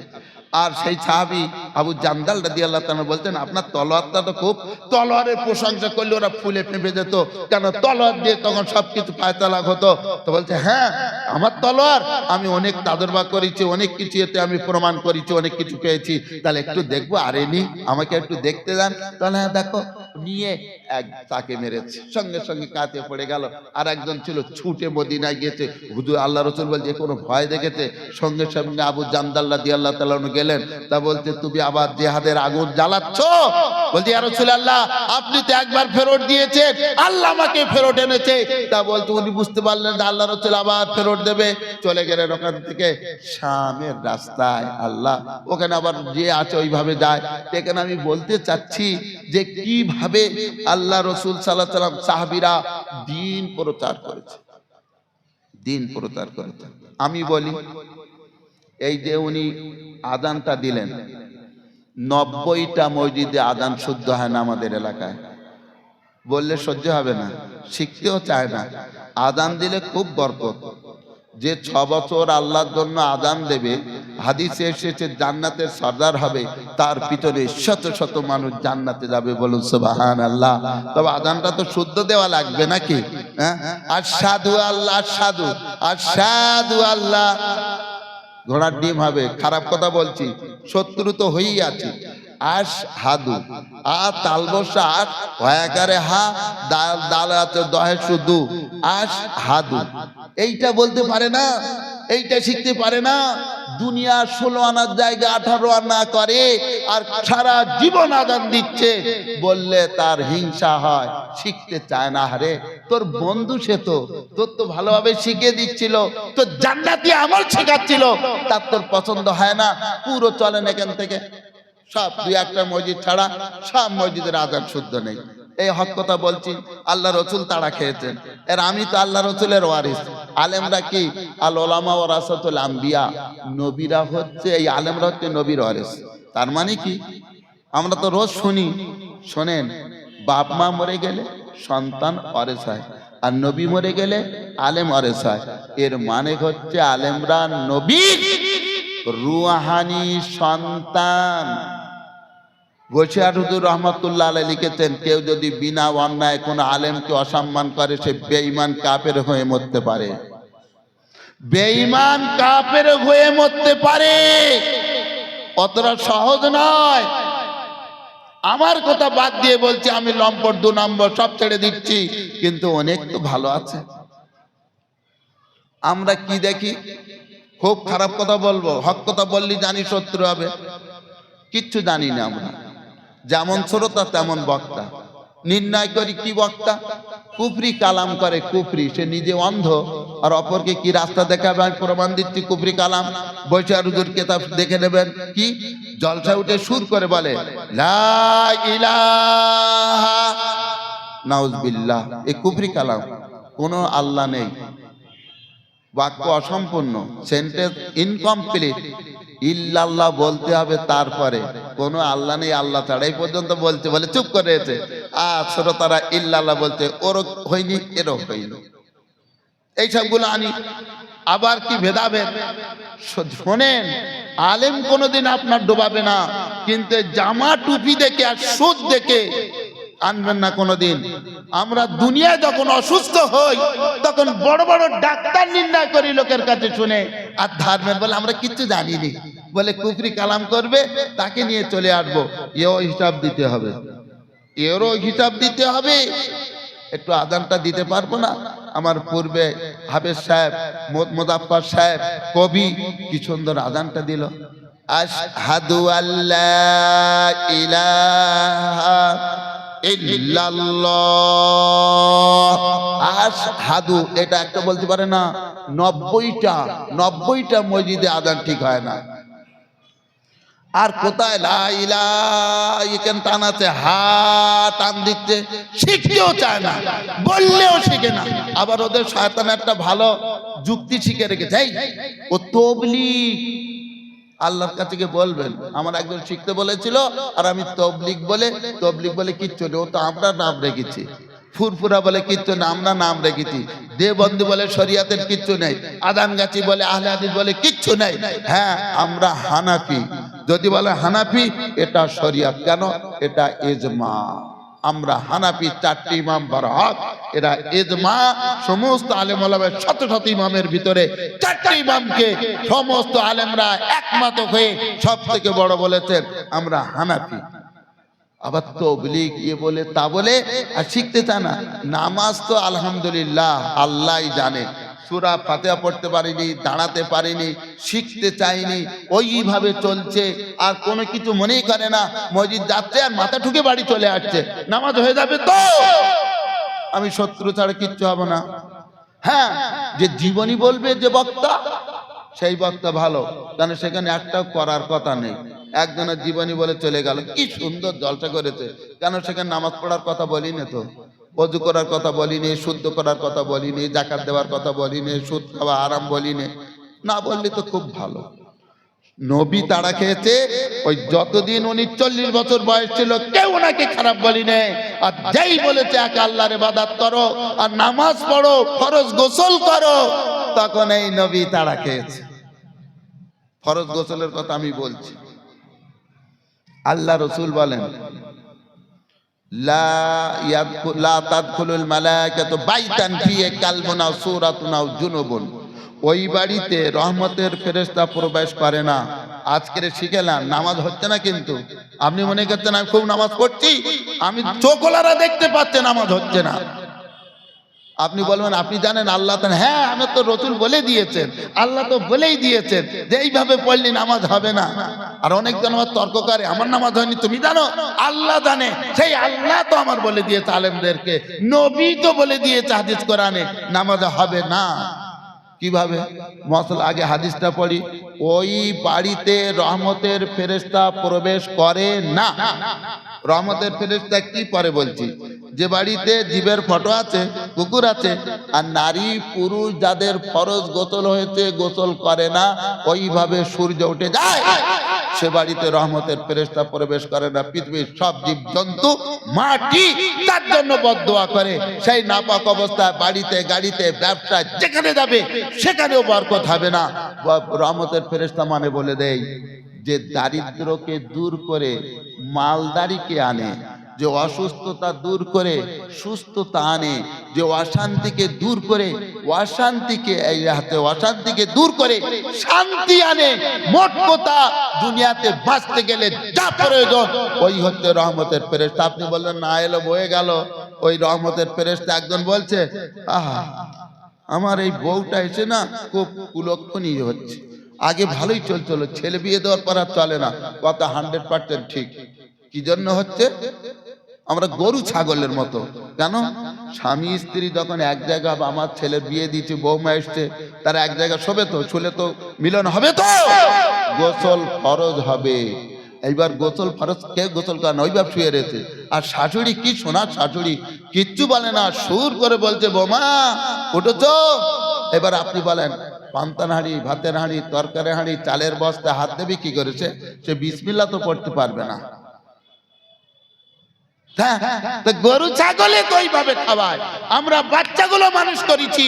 আর সেই সাহাবী আবু জান্দাল রাদিয়াল্লাহু তাআলা বলতেন, আপনার তলোয়ারটা তো খুব, তলোয়ারের প্রশংসা করলে ওরা ফুলে ফেঁপে যেত, কেন তলোয়ার দিয়ে তখন সবকিছু ফায়সালা হতো। তো বলছে, হ্যাঁ আমার তলোয়ার, আমি অনেক তাদরবা করেছি, অনেক কিছু এতে আমি প্রমাণ করেছি, অনেক কিছু পেয়েছি, তাহলে একটু দেখবো। আরে নি, আমাকে একটু দেখতে দেন। তাহলে হ্যাঁ দেখো, নিয়ে এক তাকে মেরেছে, সঙ্গে সঙ্গে কাতে পড়ে গেল। আর একজন ছিল ছুটে মদিনায় গিয়েছে, হুজুর আল্লাহ রাসূল বলছে কোনো ভয় দেখেছে, সঙ্গে সঙ্গে আবু জান্দাল রাদিয়াল্লাহু তাআলা গেলেন। তা বলতে, তুমি আবার জিহাদের আগুন জ্বালাচ্ছ? বলতে, ইয়া রাসূলুল্লাহ আপনি তো একবার ফেরত দিয়েছেন, আল্লাহ আমাকে ফেরত এনেছে। তা বলতে উনি বুঝতে পারলেন যে আল্লাহ রাসূল আবার ফেরত দেবে, চলে গেলেন ওখান থেকে শামের রাস্তায়। আল্লাহ, ওখানে আবার যে আছে ওইভাবে যায়। এখানে আমি বলতে চাচ্ছি যে কিভাবে আল্লাহ রাসূল সাল্লাল্লাহু আলাইহি ওয়াসাল্লাম সাহাবীরা দ্বীন প্রচার করেছে, দ্বীন প্রচার করেছে। আমি বলি, এই যে উনি আযানটা দিলেন, 90টা মসজিদে আযান শুদ্ধ হয় না আমাদের এলাকায়। বললে সহ্য হবে না, শিখতেও চায় না। আযান দিলে খুব বরকত। যে 6 বছর আল্লাহর জন্য আযান দেবে, হাদিসে এসেছে জান্নাতের সর্দার হবে, তার পিছনে শত শত মানুষ জান্নাতে যাবে। বলুন সুবহানাল্লাহ। তবে আযানটা তো শুদ্ধ দেওয়া লাগবে নাকি? হ্যাঁ, আশহাদু আল্লাহ, আশহাদু আশহাদু আল্লাহ, ঘোড়ার ডিম হবে। খারাপ কথা বলছি, শত্রু তো হয়েই আছে। আশহাদু, আ তালবসা আশ, হয়াকারে হা, দাল দাল আছে দহে শুধু আশহাদু। এইটা বলতে পারে না, এইটা শিখতে পারে না। দুনিয়া 16 আনার জায়গা 18 আনা করে, আর সারা জীবন আযান দিচ্ছে। বললে তার হিংসা হয়, শিখতে চায় না। আরে তোর বন্ধু, সে তো তোর তো ভালোভাবে শিখিয়ে দিচ্ছিল, তো জান্নাতি আমল শেখাচ্ছিল, তার তোর পছন্দ হয় না। পুরো চলেন এখান থেকে, সব 2-1টা মসজিদ ছাড়া সব মসজিদের আযান শুদ্ধ নেই। এই হক কথা বলছি। আল্লাহ রাসূল তাড়া খেয়েছেন, এর আমি তো আল্লাহ রাসূলের ওয়ারিস। আলেমরা কি? আল উলামা ওয়ারাসাতুল আম্বিয়া, নবীরা হচ্ছে, এই আলেমরা হচ্ছে নবীর ওয়ারিস। তার মানে কি? আমরা তো রোজ শুনি, শোনেন, বাপ মা মরে গেলে সন্তান ওয়ারিস হয়, আর নবী মরে গেলে আলেম ওয়ারিস হয়। এর মানে হচ্ছে আলেমরা নবীর রুহানি সন্তান। বশির হুজুর রহমাতুল্লাহ আলাইহি লিখেছেন, কেউ যদি বিনা অন্যায় কোন আলেমকে অসম্মান করে, সে বেঈমান কাফের হয়ে মরতে পারে। বেঈমান কাফের হয়ে মরতে পারে, অতটা সহজ নয়। আমার কথা বাদ দিয়ে বলছি, আমি লম্পট 2 নম্বর সব ছেড়ে দিচ্ছি, কিন্তু অনেক তো ভালো আছে। আমরা কি দেখি, খুব খারাপ কথা বলবো, হক কথা বললি জানি শত্রু হবে, কিচ্ছু জানি না আমরা। যেমন শ্রোতা তেমন বক্তা। নির্ণয় করি কি বক্তা? কুফরি কালাম করে, কুফরি, সে নিজে অন্ধ আর অপরকে কি রাস্তা দেখাবে, আমি প্রমাণ দিচ্ছি কুফরি কালাম। বশির হুজুর কিতাব দেখে নেবেন, কি জলসা উঠে সুর করে বলে লা ইলাহা নাউজুবিল্লাহ, এ কুফরি কালাম। কোনো আল্লাহ নেই, বাক্য অসম্পূর্ণ, সেন্টেন্স ইনকমপ্লিট। ইল্লাল্লাহ বলতে হবে, তারপরে কোনো আল্লাহ নেই, আল্লাহ ছাড়া, এই পর্যন্ত বলছে, বলে চুপ করে আছে। আর শ্রোতারা ইল্লাল্লাহ বলতে, ওরও হয়নি এরও হয়নি, এইসবগুলো আনি। আবার কি ভেদাভেদ! শোনেন, আলেম কোনোদিন আপনার ডোবাবে না, কিন্তু জামা টুপি দেখে আর সুদ দেখে আনবেন না কোনোদিন। আমরা দুনিয়ায় যখন অসুস্থ হই, তখন বড় বড় ডাক্তার নির্ণয় করি লোকের কাছে শুনে, আর ধর্মের বলে আমরা কিচ্ছু জানিনি, বলে কুফরি কালাম করবে, তাকে নিয়ে চলে আসবো। এও হিসাব দিতে হবে, এরও হিসাব দিতে হবে। একটু আযানটা দিতে পারবো না? আমার পূর্বে হাফেজ সাহেব, মোজাফফর সাহেব, কবি কি সুন্দর আযানটা দিল, আশহাদু আল্লা ইলাহা ইল্লাল্লাহ, আশহাদু। এটা একটা বলতে পারে না, 90টা মসজিদে আযান ঠিক হয় না। আর কোথায় লা ইলাহা, এখানে টান আছে, হা টান দিচ্ছে, শিখতেও চায় না, বললেও শিখে না। আবার ওদের শয়তান একটা ভালো যুক্তি শিখে রেখেছে, ও তাবলীগ। আল্লাহর কাছে গিয়ে বলবেন, আমার একজন শিখতে বলেছিল, আর আমি তাবলীগ বলে কিচ্ছু নেই, ও তো আমরা নাম রেখেছি। ফুরফুরা বলে কিচ্ছু না, আমরা নাম রেখেছি। দেওবন্দি বলে শরিয়াতের কিচ্ছু নেই। আদানগাছি বলে, আহলে হাদিস বলে কিচ্ছু নেই। হ্যাঁ, আমরা হানাফি। যদি বলে হানাফি, এটা শরিয়ত। কেন? এটা ইজমা। আমরা হানাফি 4টি ইমাম বরহক, এরা ইজমা। সমস্ত আলেম ওলামার শত শত ইমামের ভিতরে 4টি ইমামকে সমস্ত আলেমরা একমত হয়ে সব থেকে বড় বলেছেন আমরা হানাফি। আবার তবলিগ ইয়ে বলে তা বলে আর শিখতে চায় না। নামাজ তো আলহামদুলিল্লাহ আল্লাহই জানে, সূরা ফাতিহা পড়তে পারিনি, দাঁড়াতে পারিনি, শিখতে চাইনি, ওইভাবে চলছে। আর কোনো কিছু মনেই করে না, মসজিদ যাচ্ছে আর মাথা ঠুকে বাড়ি চলে আসছে, নামাজ হয়ে যাবে তো, আমি শত্রু ছাড়া কিচ্ছু হব না। হ্যাঁ, যে জীবনী বলবে যে বক্তা, সেই বক্তা ভালো, কারণ সেখানে একটাও করার কথা নেই। একজনের জীবনী বলে চলে গেল, কি সুন্দর জলসা করেছে, কেন সেখানে নামাজ পড়ার কথা বলিনি তো, ওযু করার কথা বলিনি, শুদ্ধ করার কথা বলিনি, যাকাত দেওয়ার কথা বলিনি, সুদ খাওয়া আরাম বলিনি, না বললি তো খুব ভালো। নবী তাড়া খেয়েছে, ওই যতদিন উনি 40 বছর বয়স ছিল কেউ ওনাকে খারাপ বলিনি। আর যেই বলেছে এক আল্লাহর ইবাদত করো আর নামাজ পড়ো, ফরজ গোসল করো, তখন এই নবী তাড়া খেয়েছে। ফরজ গোসলের কথা আমি বলছি। আল্লাহ রাসূল বলেন লা তাদখুলুল মালায়েকাতু বাইতান ফিহি কালবুন আও সূরাতুন আও জুনুবুন, ওই বাড়িতে রহমতের ফেরেশতা প্রবেশ করে না। আজকে শিখেলাম, নামাজ হচ্ছে না, কিন্তু আপনি মনে করছেন আমি খুব নামাজ পড়ছি, আমি চোখলারা দেখতে পাচ্ছে নামাজ হচ্ছে না। আপনি বলবেন আপনি জানেন আল্লাহ জানেন, হ্যাঁ আমি তো রাসূল বলে দিয়েছেন, আল্লাহ তো বলেই দিয়েছেন যে এইভাবে পড়লে নামাজ হবে না। আর অনেকজন আমার তর্ক করে আমার নামাজ হয়নি, তুমি জানো? আল্লাহ জানে, সেই আল্লাহ তো আমার বলে দিয়েছে আলেমদেরকে, নবী তো বলে দিয়েছে হাদিস কোরআনে নামাজ হবে না। কিভাবে? মশলা আগে হাদিসটা পড়ি, ওই বাড়িতে রহমতের ফেরেশতা প্রবেশ করে না। রহমতের ফেরেশতা কি পরে বলছি, যে বাড়িতে জীবের ফটো আছে, কুকুর আছে, আর নারী পুরুষ যাদের ফরজ গোসল হয়েছে গোসল করে না, ওইভাবে সূর্য উঠে যায়, সে বাড়িতে রহমতের ফেরেশতা প্রবেশ করে না। পৃথিবীর সব জীব জন্তু মাটি তার জন্য বদদোয়া করে, সেই নাপাক অবস্থায় বাড়িতে গাড়িতে ব্যবসায় যেখানে যাবে সেখানেও বরকত হবে না। রহমতের ফেরেশতা মানে বলে দেয় যে দারিদ্রকে দূর করে মালদারিকে আনে, যে অসুস্থতা দূর করে সুস্থতা আনে, যে অশান্তিকে দূর করে অশান্তিকে দূর করে শান্তি আনে। মোট কথা দুনিয়াতে বাঁচতে গেলে যা প্রয়োজন ওই হচ্ছে রহমতের ফেরেশতা। আপনি বললেন না এলো বয়ে গেল, ওই রহমতের ফেরেশতা একজন বলছে আহা আমার এই বউটা এসে না খুব কুলক্ষণী হচ্ছে, আগে ভালোই চলছিল, ছেলে বিয়ে দেওয়ার পর আর চলে না। কথা 100% ঠিক। কি জন্য হচ্ছে? আমরা গরু ছাগলের মতো। কেন? স্বামী স্ত্রী যখন এক জায়গা, আমার ছেলের বিয়ে দিচ্ছে, বৌমা এসছে, তারা এক জায়গা শোবে তো, শুলে তো মিলন হবে, তো গোসল ফরজ হবে। এইবার গোসল ফরজ, কে গোসল করে না, ওইবার শুয়ে রয়েছে। আর শাশুড়ি কি সোনার শাশুড়ি, কিচ্ছু বলে না, সুর করে বলছে বৌমা উঠেছো। এবার আপনি বলেন পান্তার হাঁড়ি, ভাতের হাঁড়ি, তরকারি হাঁড়ি, চালের বস্তা হাত দেবে কি করেছে? সে বিসমিল্লাহ তো পড়তে পারবে না। গরু ছাগলে তো এইভাবে খাওয়ায়। আমরা বাচ্চাগুলো মানুষ করেছি,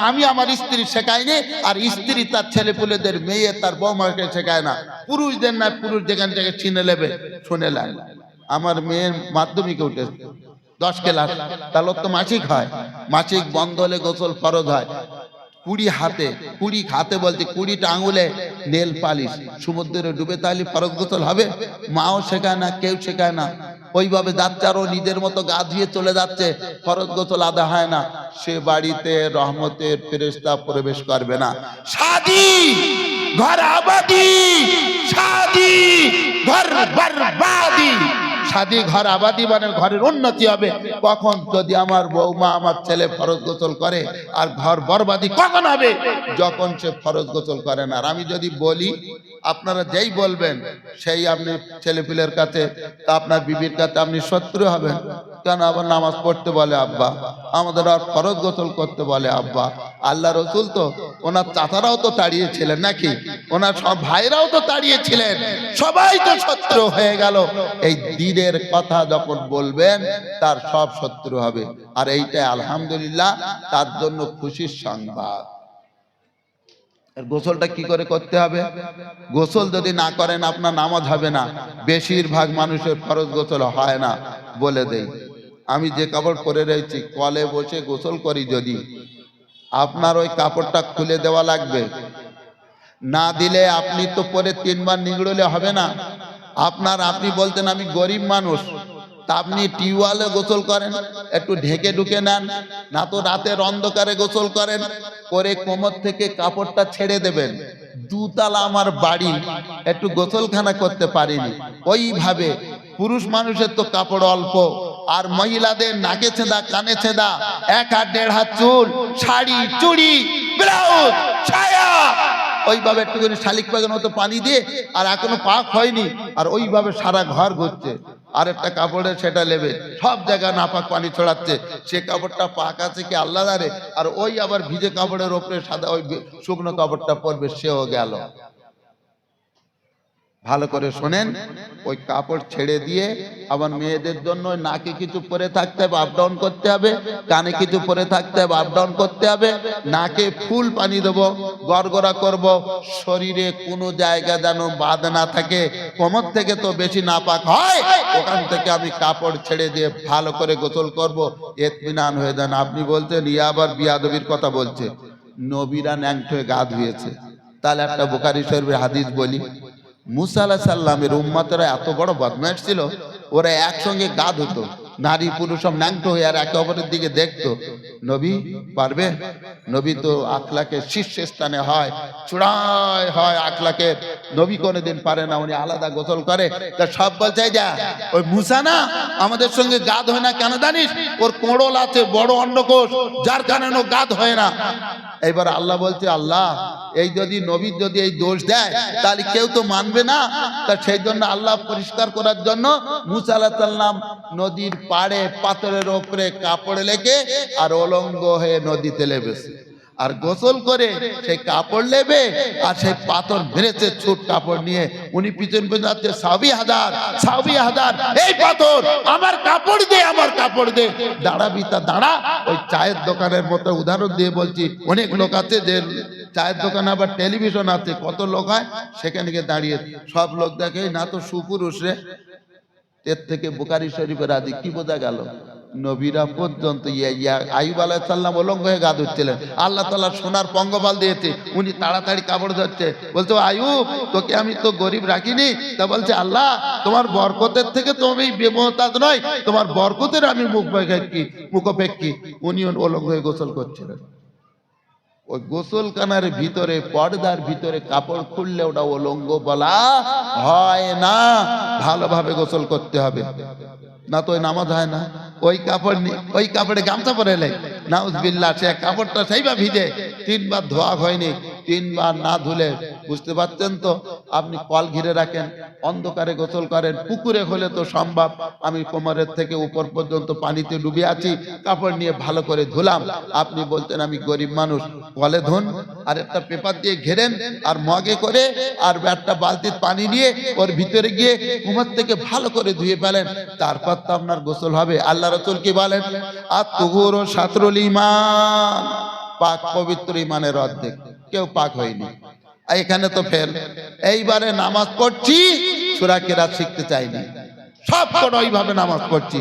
আমি আমার স্ত্রী শেখাইনি, আর স্ত্রী তার ছেলেপুলেদের, মেয়ে তার বৌমাকে শেখায় না। পুরুষদের না, পুরুষ যেখান থেকে চিনে নেবে শুনে নেন। আমার মেয়ের মাধ্যমিকে উঠে 10 ক্লাস, তাহলে তো মাসিক হয়, মাসিক বন্ধ হলে গোসল ফরজ হয়। 20 হাতে বলতে 20টা আঙুলে নেল পালিশ, সমুদ্রে ডুবে তাহলে ফরজ গোসল হবে? মাও শেখায় না, কেউ শেখায় না। ওইভাবে যাচ্ছে, আরো নিজের মতো গা ধুয়ে চলে যাচ্ছে, ফরজ গোসল আদা হয় না। সে বাড়িতে রহমতের ফেরেশতা প্রবেশ করবে না। শাদি ঘর আবাদি, শাদি ঘর বরবাদি। শাদি ঘর আবাদি মানে ঘরের উন্নতি হবে কখন? যদি আমার বৌমা আমার ছেলে ফরজ গোসল করে। আর ঘর বরবাদি কখন হবে? যখন সে ফরজ গোসল করে না। আর আমি যদি বলি, আপনারা যেই বলবেন সেই আপনি ছেলেপিলের কাছে, আপনার বিবির কাছে আপনি শত্রু হবেন। কেন? আবার নামাজ পড়তে বলে আব্বা, আমাদের আর ফরজ গোসল করতে বলে আব্বা। আল্লাহ রাসূল তো ওনার চাচারাও তো তাড়িয়েছিলেন নাকি, ওনার সব ভাইরাও তো তাড়িয়েছিলেন, সবাই তো শত্রু হয়ে গেল। এই দ্বীনের কথা যখন বলবেন তার সব শত্রু হবে। আর এইটা আলহামদুলিল্লাহ তার জন্য খুশির সংবাদ। আর গোসলটা কি করে করতে হবে? গোসল যদি না করেন আপনার নামাজ হবে না। বেশিরভাগ মানুষের ফরজ গোসল হয় না। বলে দেই, আমি যে কাপড় পরে রয়েছি কলে বসে গোসল করি, যদি আপনার ওই কাপড়টা খুলে দেওয়া লাগবে। না দিলে আপনি তো পরে 3 বার নিগড়লে হবে না। আপনি বলতেন আমি গরিব মানুষ, তা আপনি টিউবওয়েলে গোসল করেন, একটু ঢেকে ঢুকে নেন, না তো রাতের অন্ধকারে গোসল করেন, করে কোমর থেকে কাপড়টা ছেড়ে দেবেন। 2 তলা আমার বাড়ি, একটু গোসলখানা করতে পারিনি। ওইভাবে পুরুষ মানুষের তো কাপড় অল্প, আর মহিলাদের নাকে ছেঁদা, কানে ছেঁদা, 1 হাত 1.5 হাত চুল, শাড়ি, চুড়ি, ব্লাউজ, ছায়া, ওইভাবে একটুখানি শালিক পাকের মতো পানি দিয়ে, আর এখনো পাক হয়নি, আর ওইভাবে সারা ঘর ঘুরছে, আর একটা কাপড়ে সেটা নেবে, সব জায়গায় নাপাক পানি ছড়াচ্ছে। সে কাপড়টা পাক আছে কি আল্লাহ জানে, আর ওই আবার ভিজে কাপড়ের ওপরে সাদা ওই শুকনো কাপড়টা পরবে, সেও গেল। ভালো করে শোনেন, ওই কাপড় ছেড়ে দিয়ে আবার মেয়েদের জন্য নাকে কিছু পরে থাকতে হবে, আপ ডাউন করতে হবে, কানে কিছু পরে থাকতে হবে, আপ ডাউন করতে হবে, নাকে ফুল পানি দেবো, গড়গড়া করব, শরীরে কোনো জায়গা যেন বাদ না থাকে, কোমর থেকে তো বেশি নাপাক হয়, ওখান থেকে আমি কাপড় ছেড়ে দিয়ে ভালো করে গোসল করব, ইতমিনান হয়ে যান। আপনি বলছেন ইয়া আবার বিয়াদবির কথা বলছে, নবীরা ন্যাংট হয়ে গা ধুয়েছে। তাহলে একটা বুখারী শরীফের হাদিস বলি, মুসা আলাইহিস সালামের উম্মতেরা এত বড় বদমাশ ছিল, ওরা একসঙ্গে গা ধুতো, নারী পুরুষ সব ন্যাংটো হয়ে আর একে অপরের দিকে দেখতো। নবী পারবে? নবী তো আখলাকের শীর্ষস্থানে হয়, চূড়ায় হয় আখলাকের, নবী কোনোদিন পারে না, উনি আলাদা গোসল করে। তা সব বলছে যা ওই মুসা না আমাদের সঙ্গে গা ধোয় না, কেন জানিস? ওর কোড়ল আছে, বড় অন্ডকোষ, যার কারণে ও গা ধোয় না। এবার আল্লাহ বলছে, আল্লাহ এই যদি নবীর যদি এই দোষ দেয় তাহলে কেউ তো মানবে না। তা সেই জন্য আল্লাহ পরিষ্কার করার জন্য মুসা আলাইহিস সালাম নদীর পাড়ে পাথরের উপরে কাপড় লেগে আর উলঙ্গ হয়ে নদীতে নেমেছে, আর গোসল করে সেই কাপড় নেবে, আর সেই পাথর মেরেছে ছুট কাপড় নিয়ে, উনি পিছন পিছন যাচ্ছে, সাবি হাজার এই পাথর আমার কাপড় দে, আমার কাপড় দে। দাঁড়াবি তা দাঁড়া। ওই চায়ের দোকানের মতো উদাহরণ দিয়ে বলছি, অনেক লোক আছে যে চায়ের দোকানে আবার টেলিভিশন আছে, কত লোক হয় সেখানে গিয়ে দাঁড়িয়ে সব লোক দেখে না তো সুপুরুষ রে। এর থেকে বুখারী শরীফের হাদিস কি বোঝা গেল? নবীরা পর্যন্ত আইয়ুব আলাইহিস সালাম উলঙ্গ হয়ে গা ধুচ্ছিলেন, আল্লাহ তাআলা সোনার পঙ্গপাল দিয়েছে, উনি তাড়াতাড়ি কাপড় ধরছে, বলছে আইয়ুব তোকে আমি তো গরিব রাখিনি। তা বলছে আল্লাহ তোমার বরকতের থেকে তো আমি বেমহতাজ নয়, তোমার বরকতের আমি মুখোপেক্ষী। উনি উলঙ্গ হয়ে গোসল করছিলেন। ওই গোসলখানার ভিতরে পর্দার ভিতরে কাপড় খুললে ওটা উলঙ্গ বলা হয় না, ভালোভাবে গোসল করতে হবে, না তো ওই নামাজ হয় না। ওই কাপড় ওই কাপড়ে গামছা পরে এলে নাউজুবিল্লাহ, সে কাপড়টা সেইভাবে ভিজে 3 বার ধোয়া হয়নি, 3 বার না ধুলে বুঝতে পারছেন তো। আপনি কল ঘিরে রাখেন, অন্ধকারে গোসল করেন, পুকুরে হলে তো সম্ভব, আমি কোমরের থেকে উপর পর্যন্ত পানিতে ডুবে আছি, কাপড় নিয়ে ভালো করে ধুলাম। আপনি বলতেন আমি গরিব মানুষ, কলে ধুন, আর একটা পেপার দিয়ে ঘেরেন, আর মগে করে, আর একটা বালতির পানি নিয়ে ওর ভিতরে গিয়ে কোমর থেকে ভালো করে ধুয়ে ফেলেন, তারপর তো আপনার গোসল হবে। আল্লাহ রাসূল কি বলেন? আত-তুহুরু শাতরুল ঈমান, পাক পবিত্র ঈমানের অর্ধেক। কেউ পাক হয়নি, এখানে তো ফেল। এইবারে নামাজ পড়ছি, সূরা কিরাত শিখতে চাইনি, সব করে ওইভাবে নামাজ পড়ছি।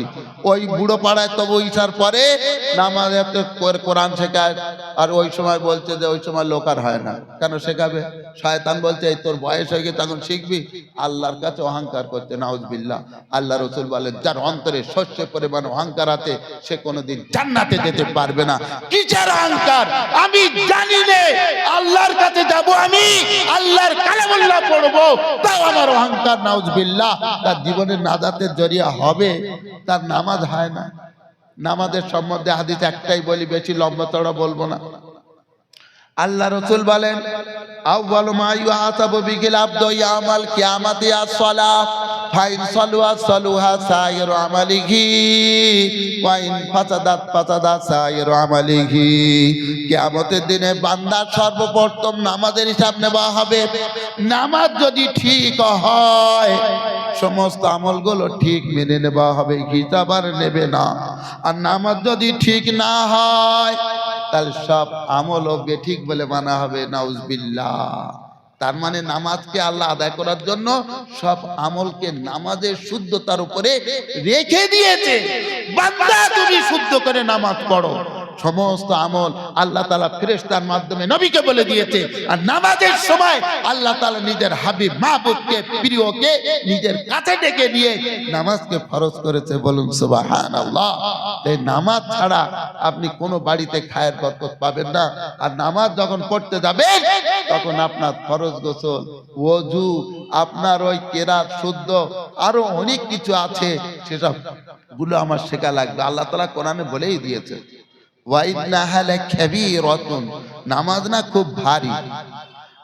ওই বুড়ো পাড়ায় তবু ঈশার পরে নামাজে কোরআন শেখায়, আর ওই সময় বলছে যে ওই সময় লোক আর হয় না, কেন শেখাবে? শয়তান বলছে এই তোর বয়স হয়ে গেছে তখন শিখবি। আল্লাহর কাছে অহংকার করছে, নাউজুবিল্লাহ। আল্লাহ রাসূল বলেন যার অন্তরে শস্য পরিমাণ অহংকার আছে সে কোনোদিন জান্নাতে যেতে পারবে না। কিসের অহংকার? আমি জানি না আল্লাহর কাছে যাব, আমি আল্লাহর কালামুল্লাহ পড়বো, তাও আমার অহংকার, নাউজুবিল্লাহ। তার জীবনের নাজাতের জরিয়া হবে, তার নামাজ হয় না। নামাজের সম্বন্ধে হাদিস একটাই বলি, বেশি লম্বা চড়া বলবো না। আল্লাহ রাসূল বলেন আউয়ালু মা ইউহাসাবু বিহিল আবদু ইয়াউমাল কিয়ামাতি আস-সালাহ ফাইন সালুহা সালুহা সাইরু আমালিহি ওয়া ইন ফাসাদাত সাইরু আমালিহি। কিয়ামতের দিনে বান্দার সর্বপ্রথম নামাজের হিসাব নেওয়া হবে। নামাজ যদি ঠিক হয় সমস্ত আমলগুলো ঠিক মেনে নেওয়া হবে, হিসাব আর নেবে না। আর নামাজ যদি ঠিক না হয় তাহলে সব আমলও বেঠিক বলে মানা হবে, নাউজুবিল্লাহ। তার মানে নামাজকে আল্লাহ আদায় করার জন্য সব আমলকে নামাজের শুদ্ধতার উপরে রেখে দিয়েছে। বান্দা তুমি শুদ্ধ করে নামাজ পড়ো, সমস্ত আমল আল্লাহ তাআলা ফেরেশতার মাধ্যমে নবীকে বলে দিয়েছে। আর নামাজের সময় আল্লাহ তাআলা নিজের হাবিব মাহবুবকে, প্রিয়কে নিজের কাছে ডেকে নিয়ে নামাজকে ফরজ করেছে। বলুন সুবহানাল্লাহ। এই নামাজ ছাড়া আপনি কোনো বাড়িতে খায়ের বরকত পাবেন না। আর নামাজ যখন পড়তে যাবেন তখন আপনার ফরজ গোসল, ওযু, আপনার ওই কেরাত শুদ্ধ, আরো অনেক কিছু আছে, সেসব গুলো আমার শেখা লাগবে। আল্লাহ তাআলা কোরআনে বলেই দিয়েছে, নামাজ না খুব ভারী।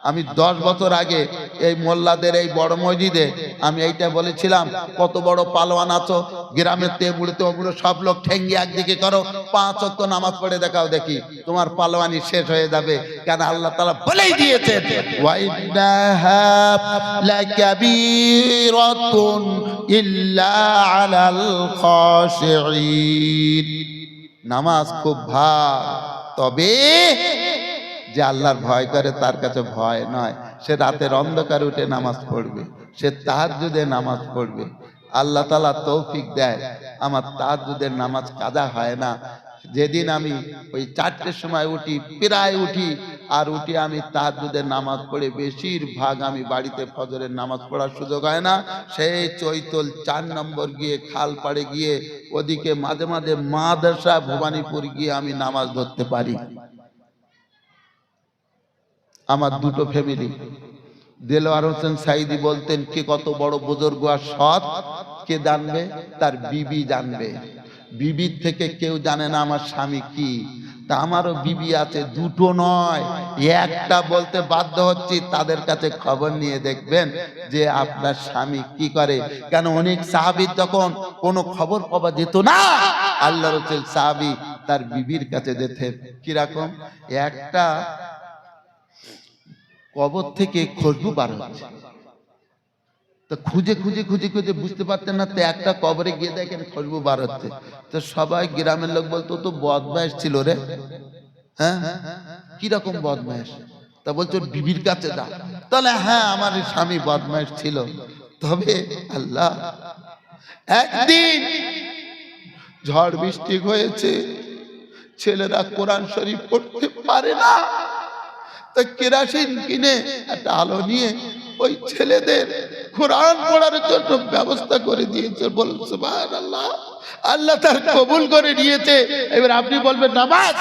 আমি 10 বছর আগে এই মোল্লাদের এই বড় মসজিদে আমি এইটা বলেছিলাম, কত বড় পালোয়ান আছো গ্রামের তেমুড়ে ওগুলো সব লোক ঠেঙ্গি একদিকে করো, 5 ওয়াক্ত নামাজ পড়ে দেখাও দেখি, তোমার পালোয়ানি শেষ হয়ে যাবে। কেন আল্লাহ তাআলা বলেই দিয়েছেন, ওয়াইন্নাহা লাকাবীরাতুন ইল্লা আলাল খাশিঈন। নামাজ খুব ভার, তবে যে আল্লাহর ভয় করে তার কাছে ভয় নয়। সে রাতের অন্ধকারে উঠে নামাজ পড়বে, সে তাহাজ্জুদে নামাজ পড়বে। আল্লাহ তাআলা তৌফিক দেয়, আমার তাহাজ্জুদের নামাজ কাজা হয় না। যেদিন আমি ওই 4টের সময় উঠি, প্রায় উঠি, আর উঠি আমি তাহাজ্জুদের নামাজ পড়ে, বেশিরভাগ আমি বাড়িতে ফজরের নামাজ পড়ার সুযোগ হয় না। সেই চৈতল 4 নম্বর গিয়ে খাল পাড়ে গিয়ে ওদিকে মাঝে মাঝে মাদ্রাসা ভবানীপুর গিয়ে আমি নামাজ ধরতে পারি। আমার 2টো ফ্যামিলি। দেলোয়ার হোসেন সাইদি বলতেন, কে কত বড় বুজুর্গ আর সৎ কে জানবে? তার বিবি জানবে। বিবির থেকে কেউ জানে না আমার স্বামী কি। তা আমারও বিবি আছে, 2টো নয়, 1টা বলতে বাধ্য হচ্ছি। তাদের কাছে খবর নিয়ে দেখবেন যে আপনার স্বামী কি করে। কেন অনেক সাহাবীর যখন কোনো খবর পাওয়া যেত না, আল্লাহ রাসূল সাহাবী তার বিবির কাছে যেতেন। কিরকম? একটা কবর থেকে খুশবু বার হচ্ছে, তো খুঁজে খুঁজে খুঁজে খুঁজে বুঝতে পারতেন না, তো একটা কবরে গিয়ে দেখেন খুশবু বার হচ্ছে। তো সবাই গ্রামের লোক বলতো, তো বদমাইশ ছিল রে। হ্যাঁ, কিরকম বদমাইশ? তা বলছো বিবির কাছে যা। তাহলে হ্যাঁ, আমার স্বামী বদমাইশ ছিল। তবে আল্লাহ, একদিন ঝড় বৃষ্টি হয়েছে, ছেলেরা কোরআন শরীফ পড়তে পারে না, তা কেরাসিন কিনে একটা আলো নিয়ে ওই ছেলেদের কোরআন পড়ার জন্য ব্যবস্থা করে দিয়েছে। বলুন সুবহানাল্লাহ। আল্লাহ তার কবুল করে নিয়েছে। এবার আপনি বলবেন নামাজ,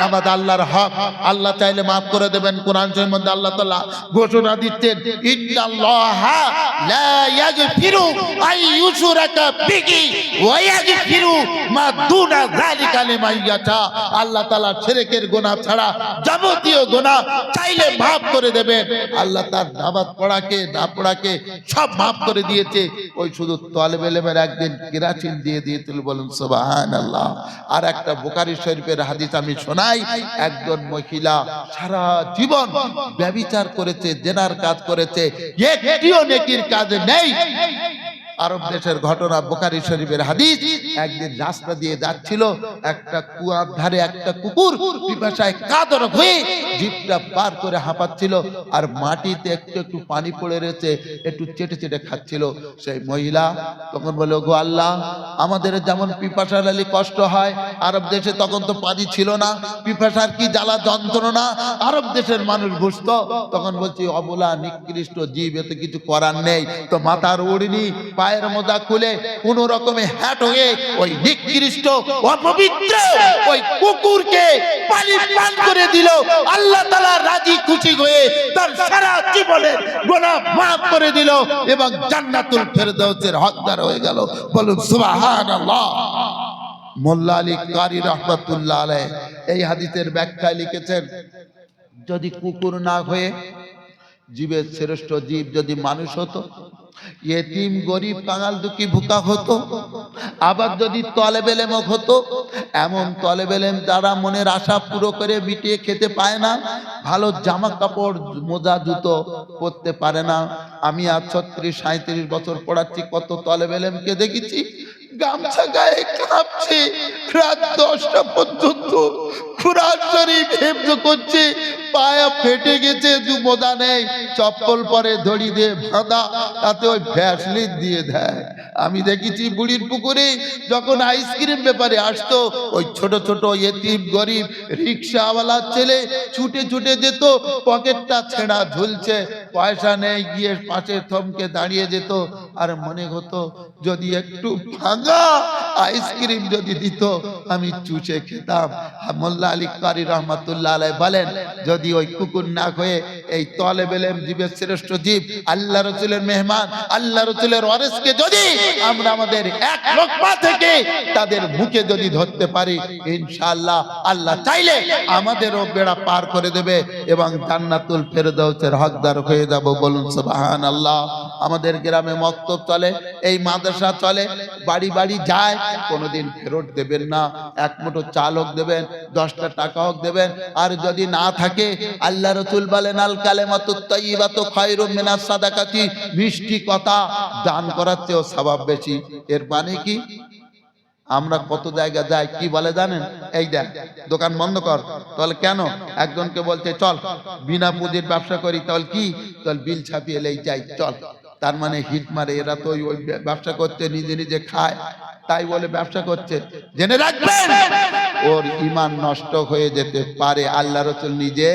নামাজ আল্লাহর হক, আল্লাহ চাইলে মাফ করে দেবেন। কোরআন শরীফের মধ্যে আল্লাহ তাআলা ঘোষণা দিচ্ছেন, ইন্নাল্লাহা লা ইয়াগফিরু আইয়ুশরাকা বিহি ওয়া ইয়াগফিরু মা দুনা যালিকা লিমান ইয়াশা। আল্লাহ তাআলা শিরকের গুনাহ ছাড়া যাবতীয় গুনাহ চাইলে মাফ করে দেবেন। আল্লাহ তার নামাজ পড়াকে না পড়াকে সব মাফ করে দিয়েছে। ওই শুধু তালেবে ইলমের একদিন কেরাসিন দিয়ে দিয়েছিল। বলুন সুবহানাল্লাহ। আর একটা বুখারী শরীফের হাদিস আমি শোনাই, একজন মহিলা সারা জীবন ব্যভিচার করেছে, জেনার কাজ করেছে, একটিও নেকির কাজ নেই। আরব দেশের ঘটনা, বুখারী শরীফের হাদিস। একদিন রাস্তা দিয়ে যাচ্ছিল, একটা কুয়ার ধারে একটা কুকুর পিপাসায় কাতর হয়ে জিভটা পার করে হাঁপাচ্ছিল, আর মাটিতে একটু একটু পানি পড়ে রয়েছে, একটু চেটে চেটে খাচ্ছিল। সেই মহিলা তখন বলে, গো আল্লাহ, আমাদের যেমন পিপাসার লাগলে কষ্ট হয়, আরব দেশে তখন তো পানি ছিল না, পিপাসার কি জ্বালা যন্ত্রণা আরব দেশের মানুষ বুঝতো। তখন বলছি, অবলা নিকৃষ্ট জীব, এতে কিছু করার নেই। তো মাথার ওড়নি, পায়ের মোজা খুলে কোন রকমে হ্যাট হয়ে ওই নিকৃষ্ট অপবিত্র ওই কুকুরকে পানি পান করে দিল। আল্লাহ তাআলা রাজি খুশি হয়ে তার সারা জীবনের গুনাহ মাফ করে দিল এবং জান্নাতুল ফেরদাউসের হকদার হয়ে গেল। বলুন সুবহানাল্লাহ। মোল্লা আলী কারি রাহমাতুল্লাহ আলাইহি এই হাদিসের ব্যাখ্যায় লিখেছেন, যদি কুকুর না হয়ে জীবের শ্রেষ্ঠ জীব যদি মানুষ হতো, ইয়েতিম গরিব কাঙাল দুঃখী ভুকা হতো। আবার যদি তলেব ইলম হতো, এমন তলেব ইলম যারা মনের আশা পুরো করে মিটিয়ে খেতে পায় না, ভালো জামা কাপড় মোজা জুতো পরতে পারে না। আমি আজ 36-37 বছর পড়াচ্ছি, কত তলেব ইলমকে দেখেছি গামছা গায়ে কাঁপছে, রাত 10টা পর্যন্ত কোরআন শরীফ হেফজ করছে, পায়ে ফেটে গেছে, জুবোদা নেই, চপ্পল পরে দড়ি দিয়ে বাঁধা, তাতে ওই ভ্যাসলিন দিয়ে দেয়। আমি দেখেছি বুড়ির পুকুরে যখন আইসক্রিম ব্যাপারে আসতো, ওই ছোট ছোট এতিম গরিব রিক্সাওয়ালার ছেলে ছুটে ছুটে যেত, পকেটটা ছেঁড়া ঝুলছে, পয়সা নেই, গিয়ে পাশে থমকে দাঁড়িয়ে যেত, আর মনে হতো যদি একটু ভাঙা আইসক্রিম যদি দিত আমি চুষে খেতাম। মোল্লা আলী কারি রহমাতুল্লাহ আলাইহি বলেন, যদি ওই কুকুর না হয়ে এই তলেবে ইলম জীবের শ্রেষ্ঠ জীব আল্লাহ রাসূলের মেহমান, আল্লাহ রাসূলের ওয়ারিসকে যদি আমরা আমাদের এক লোকমা থেকে তাদের বুকে যদি ধরতে পারি, ইনশাআল্লাহ আল্লাহ চাইলে আমাদেরও বেড়া পার করে দেবে এবং জান্নাতুল ফেরদাউসের হকদার হয়ে যাব। বলুন সুবহানাল্লাহ। আমাদের গ্রামে মক্তব চলে, এই মাদ্রাসা চলে, বাড়ি বাড়ি যায়, কোনোদিন ফেরত দেবেন না। এক মুঠো চাল হোক দেবেন, 10টা টাকা হোক দেবেন, আর যদি না থাকে আল্লাহ রাসূল বলেন আল কালিমাতুত তাইয়্যিবাতু খায়রুম মিনাস সাদাকাতি, মিষ্টি কথা দান করার চেয়েও সওয়াব বেশি। এর মানে কি? আমরা কত জায়গা যাই, কি বলে জানেন? এই দেখ দোকান বন্ধ কর, তাহলে কেন? একজনকে বলতে চল বিনা পুঁজির ব্যবসা করি, তাহলে কি? তাহলে বিল ছাপিয়ে লেই যাই চল। তার মানে হিট মারে, এরা তো ওই ব্যবসা করতে নিজে নিজে খায়, তাই বলে ব্যবসা করছে। জেনে রাখবেন ওর ঈমান নষ্ট হয়ে যেতে পারে। আল্লাহ রাসূল নিজে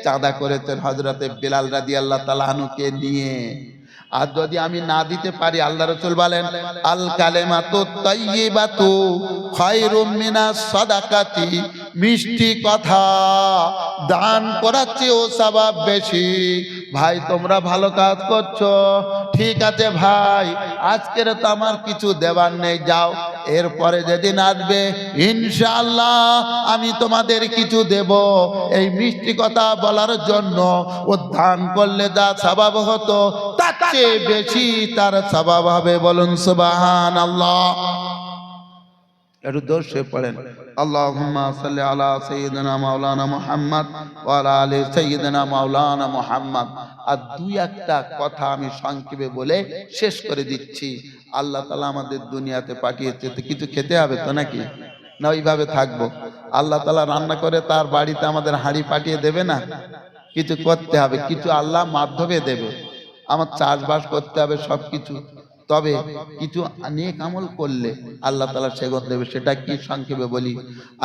চাঁদা করেছেন হযরতে বিলাল রাদিয়াল্লাহু তাআলা আনহুকে নিয়ে। আর যদি আমি না দিতে পারি, আল্লাহ রাসূল বলেন আল কালিমাতুত তাইয়্যিবাতু খায়রুম মিনাস সাদাকাতি, মিষ্টি কথা দান করার চেয়েও সওয়াব বেশি। ভাই তোমরা ভালো কাজ করছো, ঠিক আছে ভাই, আজকের তো আমার কিছু দেবার নেই, যাও, এরপরে যেদিন আসবে ইনশাআল্লাহ আমি তোমাদের কিছু দেব। এই মিষ্টি কথা বলার জন্য ও দান করলে যা সওয়াব হতো তার চেয়ে বেশি তার সওয়াব হবে। বলুন সুবহানাল্লাহ। একটু দর্শে পড়েন আল্লাহুম্মা সাল্লি আলা সাইয়্যিদিনা মাওলানা মুহাম্মদ ওয়া আলা আলি সাইয়্যিদিনা মাওলানা মুহাম্মদ। আর দুই একটা কথা আমি সংক্ষেপে বলে শেষ করে দিচ্ছি। আল্লাহ তাআলা আমাদের দুনিয়াতে পাঠিয়েছে, তো কিছু খেতে হবে তো নাকি? না ওইভাবে থাকবো? আল্লাহ তাআলা রান্না করে তার বাড়িতে আমাদের হাঁড়ি পাঠিয়ে দেবে না? কিছু করতে হবে, কিছু আল্লাহ মাধ্যমে দেবে। আমার চাষবাস করতে হবে সবকিছু, তবে কিছু নেক আমল করলে আল্লাহ তাআলা সেগুন দেবে। সেটা কি সংক্ষেপে বলি।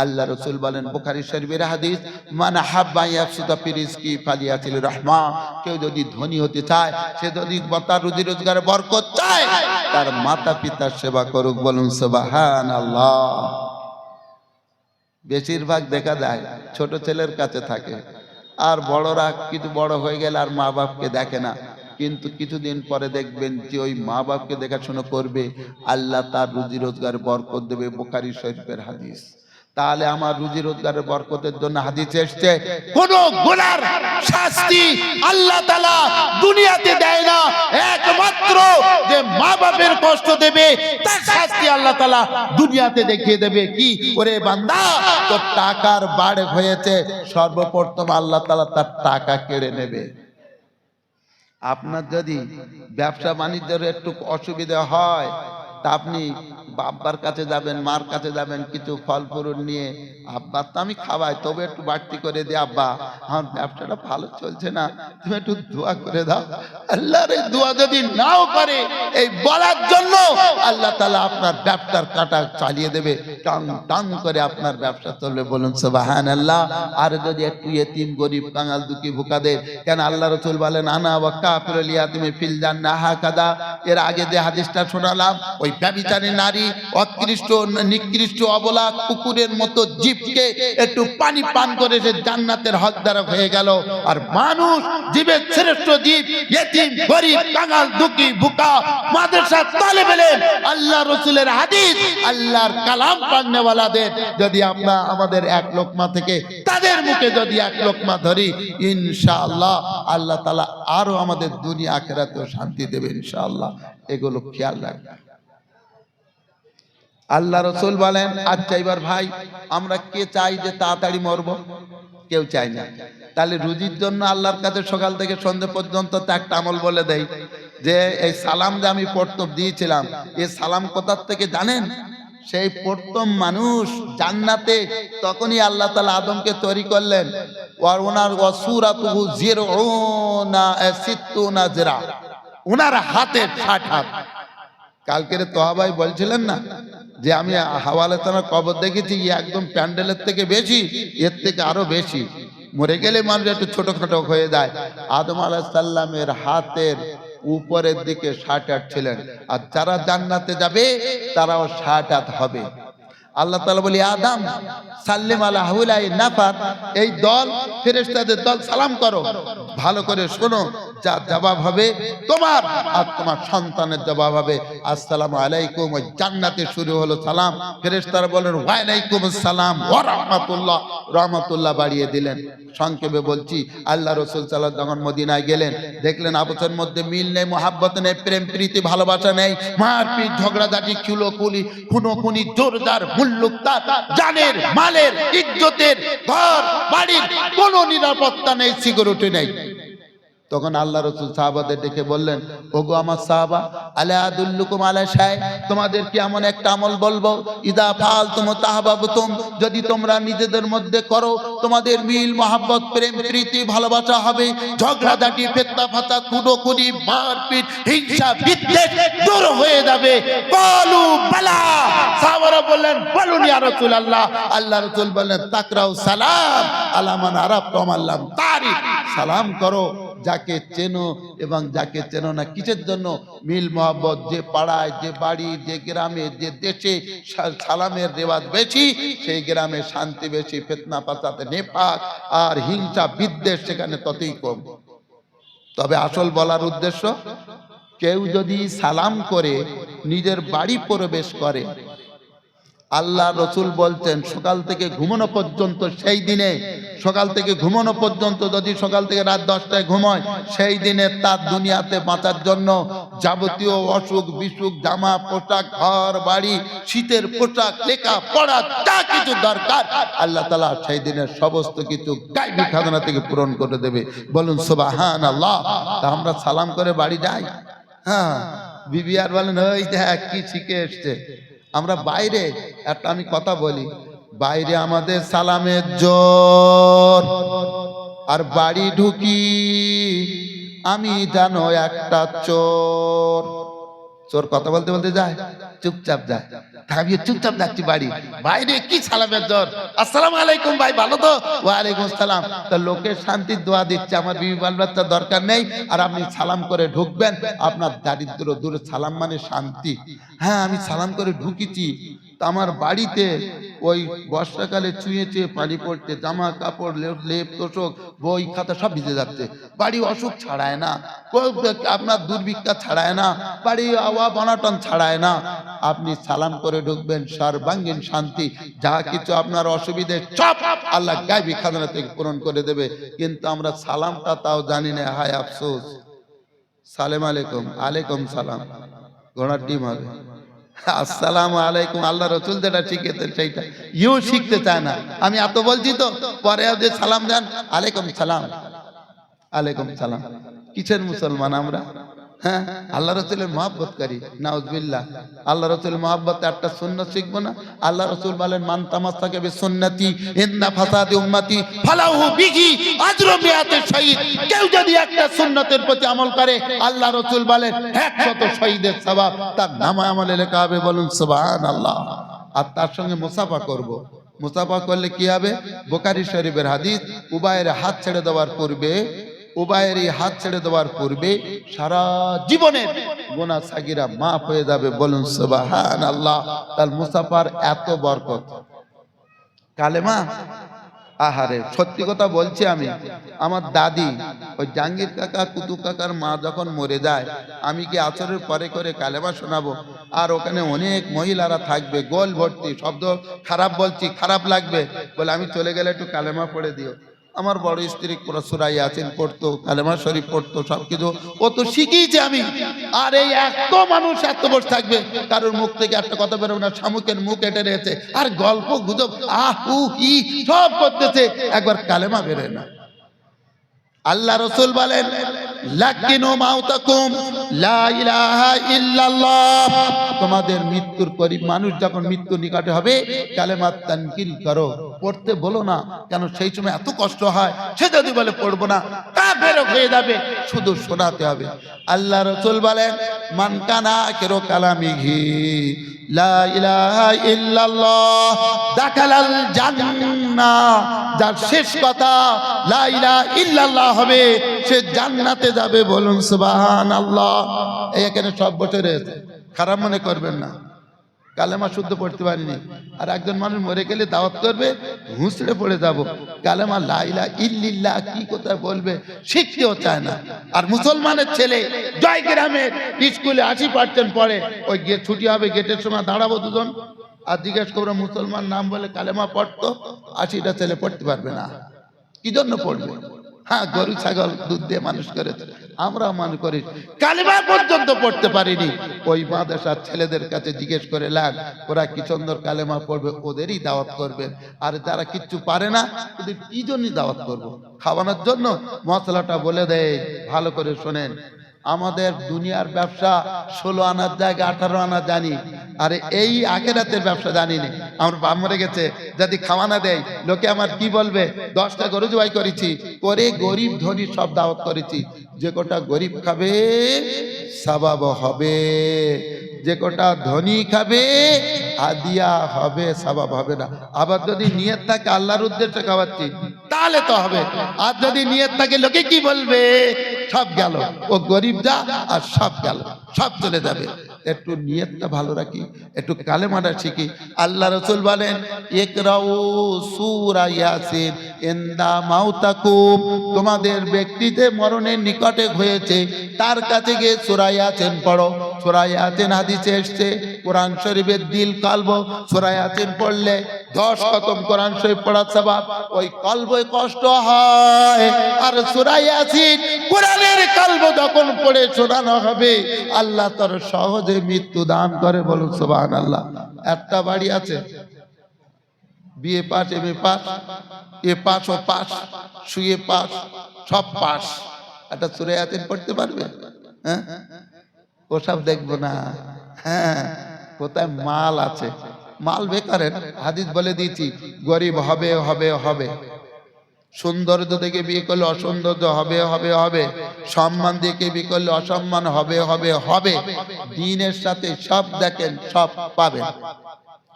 আল্লাহ রাসূল বলেন, বুখারী শরীফের হাদিস, মান হাব্বা ইয়াফসুদা ফি রিজকি ফালিয়াতিল রাহমা, কেউ যদি ধনী হতে চায়, সে যদি তার রুজি রোজগারে বরকত চায়, তার মাতা পিতার সেবা করুক। বলুন সুবহানাল্লাহ। বেশিরভাগ দেখা যায় ছোট ছেলের কাছে থাকে, আর বড়রা কিছু বড় হয়ে গেলে আর মা বাপকে দেখে না, কিন্তু কিছুদিন পরে দেখবেন যে ওই মা বাপকে দেখাশোনা করবে, আল্লাহ তার রুজি রোজগার বরকত দেবে। বুখারী শরীফের হাদিস। তাহলে আমার রুজি রোজগারের বরকতের জন্য হাদিস এসেছে, কোন গুনার শাস্তি আল্লাহ তাআলা দুনিয়াতে দেয় না, একমাত্র যে মা বাপের কষ্ট দেবে তার শাস্তি আল্লাহ তাআলা দুনিয়াতে দেখিয়ে দেবে। কি? ওরে বান্দা, তোর টাকার বাড় হয়েছে, সর্বপ্রথম আল্লাহ তাআলা তার টাকা কেড়ে নেবে। আপনার যদি ব্যবসা বাণিজ্যের একটু অসুবিধা হয়, তা আপনি বাবার কাছে যাবেন, মার কাছে যাবেন, কিছু ফল ফুল নিয়ে, আব্বা তো আমি খাওয়াই, তবে একটু বাড়তি করে দে, আব্বা আমার ব্যবসাটা ভালো চলছে না, তুমি একটু দোয়া করে দাও। আল্লাহর এই দোয়া যদি নাও করে, এই বলার জন্য আল্লাহ তাআলা আপনার ব্যবসার কাঁটা চালিয়ে দেবে, টাং টাং করে আপনার ব্যবসা চলবে। বলুন সুবহানাল্লাহ। আর যদি একটু ইতিম গরিব কাঙাল দুঃখী ভুকাদের, কেন আল্লাহ রাসূল বলেন আনা ওয়া কাফিরুল ইয়াতিমি ফিল জান্নাহ হাকাদা। এর আগে যে হাদিসটা শোনালাম, ওই ব্যভিচারী নারী, অকৃষ্ট নিকৃষ্ট অবলা কুকুরের মতো জীবকে একটু পানি পান করে সে জান্নাতের হকদার হয়ে গেল। আর মানুষ জীবের শ্রেষ্ঠ জীব, ইতিম গরিব কাঙাল দুঃখী ভুকা মাদ্রাসা তালেবে ইলম, আল্লাহ রাসূলের হাদিস, আল্লাহর কালাম পড়নেওয়ালাদের যদি আমরা আমাদের এক লোকমা থেকে তাদের মুখে যদি এক লোকমা ধরি, ইনশাআল্লাহ আল্লাহ তাআলা আরো আমাদের দুনিয়া আখিরাতেও শান্তি দেবে ইনশাআল্লাহ। এগুলো খেয়াল রাখবেন। আল্লাহ রাসূল বলেন, আচ্ছা এবার ভাই আমরা কে চাই যে তাড়াতাড়ি মরবো? কেউ চাই না। তাহলে রুজির জন্য আল্লাহর কাছে সকাল থেকে সন্ধ্যা পর্যন্ত তো একটা আমল বলে দেই, যে এই সালাম যে আমি পড়তে দিয়েছিলাম, এই সালাম কোথার থেকে জানেন? সেই প্রথম মানুষ জান্নাতে, তখনই আল্লাহ তাআলা আদমকে তৈরি করলেন। আর ওনার ওয়াসুরাতুহু জিরউনা সিত্তুনা জিরা, ওনার হাতে 60 হাত। কালকের তোহা ভাই বলছিলেন না যে আমি হাওয়ালে তার কবর দেখেছি, একদম প্যান্ডেলের থেকে বেশি, এর থেকে আরো বেশি। মরে গেলে মানুষ একটু ছোটখাটো হয়ে যায়। আদম আলাইহিস সালামের হাতের উপরের দিকে 60 হাত ছিলেন, আর যারা জান্নাতে যাবে তারাও 60 হাত হবে। আল্লাহ তাআলা বলি, আদম সাল্লিম আলা হাউলাই নাফার, এই দল ফেরেশতাদের দল সালাম করো। ভালো করে শোনো, যা জবাব হবে তোমার আর তোমার সন্তানের জবাব হবে আসসালামু আলাইকুম। ওই জান্নাতে শুরু হলো সালাম। ফেরেশতারা বলেন ওয়া আলাইকুম আসসালাম ওয়া রাহমাতুল্লাহ, রহমাতুল্লাহ বাড়িয়ে দিলেন। সংক্ষেপে বলছি, আল্লাহ রাসূল সাল্লাল্লাহু আলাইহি ওয়াসাল্লাম যখন মদিনায় গেলেন, দেখলেন আপসের মধ্যে মিল নেই, মহাব্বত নেই, প্রেম প্রীতি ভালোবাসা নেই, মারপিট ঝগড়াঝাটি খুনোখুনি, খুনোখুনি জোরদার মুল্লুকতার, জানের মালের ইজ্জতের ঘর বাড়ির কোনো নিরাপত্তা নেই, সিকিউরিটি নেই। তখন আল্লাহ রাসূল সাহাবাদের ডেকে বললেন, ওগো আমার সাহাবা, আলা আদুল্লুকুম আলা শাই, তোমাদের কি এমন একটা আমল বলবো, ইদা ফালতুম তাহাবাবতুম, যদি তোমরা নিজেদের মধ্যে করো তোমাদের মিল মহব্বত প্রেম প্রীতি ভালোবাসা হবে, ঝগড়াঝাটি ফিতনা ফাসাদ খুনোখুনি মারপিট হিংসা বিদ্বেষ দূর হয়ে যাবে। বলু বালা, সাহাবারা বললেন বলুন ইয়া রাসূলুল্লাহ। আল্লাহ রাসূল বললেন, তাকরাউ সালাম আলা মান আরাফতুম আল্লাম তারিক, সালাম করো যাকে চেনো এবং যাকে চেনো না। কিসের জন্য? মিল মহব্বত, যে পাড়ায়, যে বাড়ি, যে গ্রামে, যে দেশে সালামের রেওয়াজ বেশি, সেই গ্রামে শান্তি বেশি, ফিতনা ফাসাদ নেফাক আর হিংসা বিদ্বেষ সেখানে ততই কম। তবে আসল বলার উদ্দেশ্য, কেউ যদি সালাম করে নিজের বাড়ি প্রবেশ করে, আল্লাহ রসুল বলতেন সকাল থেকে ঘুমানো পর্যন্ত, সেই দিনে সকাল থেকে ঘুমানো পর্যন্ত, যদি সকাল থেকে রাত 10টায় ঘুমায়, সেই দিনে তার দুনিয়াতে বাঁচার জন্য যাবতীয় অসুখ বিসুখ, জামা পোশাক, ঘর বাড়ি, শীতের পোশাক, লেখা পড়া, যা কিছু দরকার আল্লাহ তাআলা সেই দিনের সমস্ত কিছু গায়বী খাজানা থেকে পূরণ করে দেবে। বলুন সুবহানাল্লাহ। তা আমরা সালাম করে বাড়ি যাই। হ্যাঁ, বিবি আর বলেন ওই দেখ কি শিখে এসছে। আমরা বাইরে একটা, আমি কথা বলি, বাইরে আমাদের সালামের জোর, আর বাড়ি ঢুকি আমি জানো একটা চোর। চোর কথা বলতে বলতে যায়, চুপচাপ যায়। আমি চুপচাপ যাচ্ছি বাড়ি, বাইরে কি সালামের জোর, আসসালামু আলাইকুম ভাই ভালো তো, ওয়া আলাইকুম আসসালাম। তা লোকের শান্তির দোয়া দিচ্ছে, আমার বিবি বাল বাচ্চা দরকার নেই, আর আপনি সালাম করে ঢুকবেন, আপনার দারিদ্র দূরে। সালাম মানে শান্তি। হ্যাঁ, আমি সালাম করে ঢুকেছি, তা আমার বাড়িতে ওই বর্ষাকালে চুয়ে চুয়ে পানি পড়ছে, জামা কাপড় লেপ তোষক বই খাতা সব ভিজে যাচ্ছে। বাড়ি অসুখ ছাড়ায় না, আপনার দুর্ভিক্ষা ছাড়ায় না, বাড়ি আওয়া বনাটন ছাড়ায় না। আপনি সালাম করে ঢুকবেন, সর্বাঙ্গীন শান্তি, যা কিছু আপনার অসুবিধে সব আল্লাহ গায়বী খাজানা থেকে পূরণ করে দেবে। কিন্তু আমরা সালামটা তাও জানি না। হায় আফসোস। সালাম আলাইকুম, আলাইকুম সালাম, ঘোড়ার ডিম হবে। আসসালামু আলাইকুম, আল্লাহ রসুল যেটা শিখেছেন সেইটা ইউ শিখতে চায় না। আমি এত বলছি তো, পরে যে সালাম দেন আলাইকুম সালাম, আলাইকুম সালাম। কিসের মুসলমান আমরা? হ্যাঁ, আল্লাহ রসুলের মহব্বতকারী, নাউজুবিল্লাহ। আল্লাহ রসুলের মহব্বতে একটা সুন্নাত শিখবো না? আল্লাহ রসুল বলেন, মান তামাসসাকা বিসুন্নতি ইন্না ফাসাদি উম্মতি ফালাহু বিহি আজরু মিয়াতি শহীদ। কেউ যদি একটা সুন্নতের প্রতি আমল করে, আল্লাহ রসুল বলেন 100 শহীদের সওয়াব তার নামায় আমলে লেখা হবে। বলুন সুবহানাল্লাহ। আর তার সঙ্গে মুসাফা করব। মুসাফা করলে কি হবে? বুখারী শরীফের হাদিস, উবায়ের হাত ছেড়ে দেওয়ার পূর্বে, উবায়ের হাত ছেড়ে দেওয়ার পূর্বে সারা জীবনের গুনাহ সাগীরা মাফ হয়ে যাবে। বলুন সুবহানাল্লাহ। তার মুসাফার এত বরকত। কালেমা, আহারে সত্যি কথা বলছি আমি, আমার দাদি ওই জাহাঙ্গীর কাকা কুতু কাকার মা যখন মরে যায়, আমি কি আসরের পরে করে কালেমা শোনাবো, আর ওখানে অনেক মহিলারা থাকবে, গোল ভর্তি, শব্দ খারাপ বলছি, খারাপ লাগবে বলে আমি চলে গেলে একটু কালেমা পড়ে দিও। আমার বড় স্ত্রী সূরা ইয়াসিন পড়তো, কালেমা শরীফ পড়তো, সবকিছু ও তো শিখিয়েছে আমি। আর এই এত মানুষ এত বসে থাকবে, কারোর মুখ থেকে একটা কথা বেরোবে না, শামুকের মুখ এটে রয়েছে, আর গল্প গুজব আহ উ ই সব করতেছে, একবার কালেমা বেরোয় না। আল্লাহ রসুল বলেন, লাকিনু মাউতাকুম লা ইলাহা ইল্লাল্লাহ, তোমাদের মৃত্যুর করিব মানুষ যখন মৃত্যু নিকটে হবে কালেমা তানকিল করো, পড়তে বলো না, কেন সেই সময় এত কষ্ট হয়। সে যদি বলে পড়বো না কাফের হয়ে যাবে, শুধু শোনাতে হবে। আল্লাহ রাসূল বলেন মান কানা আখিরু কালামিহি লা ইলাহা ইল্লাল্লাহ দাখালাল জান্নাহ, যার শেষ কথা লা ইলাহা ইল্লাল্লাহ হবে সে জান্নাতে যাবে। বলুন সুবহানাল্লাহ। এই এখানে সব বছর রয়েছে, খারাপ মনে করবেন না, কালেমা শুদ্ধ পড়তে পারিনি। আর একজন মানুষ মরে গেলে দাওয়াত করবে, হুঁচড়ে পড়ে যাব। কালেমা লা ইলাহা ইল্লাল্লাহ কি কোথায় বলবে শিখতেও চায় না। আর মুসলমানের ছেলে জয়গ্রামের স্কুলে 80% পড়ে, ওই গেট ছুটি হবে, গেটের সময় দাঁড়াবো দুজন, আর জিজ্ঞেস করবো মুসলমান নাম বলে কালেমা পড়তো, 80টা ছেলে পড়তে পারবে না। কি জন্য পড়বে? হ্যাঁ, গরু ছাগল দুধ দিয়ে মানুষ করেছে, আমরাও মানুষ করি, কালেমা পর্যন্ত পড়তে পারিনি। ওই মাদ্রাসার ছেলেদের কাছে জিজ্ঞেস করে লাগ, ওরা কি সুন্দর কালেমা পড়বে, ওদেরই দাওয়াত করবেন। আর যারা কিচ্ছু পারে না ওদের কি জন্যই দাওয়াত করবো? খাওয়ানোর জন্য? মশলাটা বলে দেয়, ভালো করে শোনেন। আমাদের দুনিয়ার ব্যবসা 16 আনার জায়গা 18 আনা জানি, আর এই আখিরাতের ব্যবসা জানি না। আমার বাপ মরে গেছে, যদি খাওয়ানা দেয় লোকে আমার কি বলবে? 10টা গরু জবাই করেছি, করে গরিব ধনী সব দাওয়াত করেছি, যে কটা গরিব খাবে সওয়াব হবে, যে কটা ধনী খাবে হাদিয়া হবে, সওয়াব হবে না। আবার যদি নিয়ত থাকে আল্লাহর উদ্দেশ্যে খাওয়াচ্ছি তাহলে তো হবে, আর যদি নিয়ত থাকে লোকে কি বলবে, সব গেল, ও গরিব যা আর সব গেল, সব চলে যাবে। একটু নিয়তটা ভালো রাখি, একটু কালেমাটা শিখি। আল্লাহ রাসূল বলেন ইকরাউ সূরা ইয়াসিন ইনদা মাউতাকুম, তোমাদের ব্যক্তি যে মরণের নিকটে হয়েছে তার কাছে গিয়ে সূরা ইয়াসিন পড়ো। সূরা ইয়াসিন হাদিসে এসেছে কোরআন শরীফের দিল কলব, সূরা ইয়াসিন পড়লে 10 খতম কোরআন শরীফ পড়ার সওয়াব। ওই কলবে কষ্ট হয়, আর সূরা ইয়াসিন কোরআনের কলব যখন পড়ে শোনানো হবে আল্লাহ তার সহজে মৃত্যু দান করে। বলুন সুবহানাল্লাহ। একটা বাড়ি আছে, বিএ পাস, এমএ পাস, এ পাস, ও পাস, শুয়ে পাস, সব পাস, একটা সূরা ইয়াসিন পড়তে পারবে? হ্যাঁ, ওসব দেখবো না। হ্যাঁ, কোথায় মাল আছে, মাল বেকারের হাদিস বলে দিয়েছি, গরিব হবে হবে হবে, সৌন্দর্য দেখে বিয়ে করলে অসৌন্দর্য হবে হবে হবে, সম্মান দেখে বিয়ে করলে অসম্মান হবে হবে হবে, দিনের সাথে সব দেখেন সব পাবেন,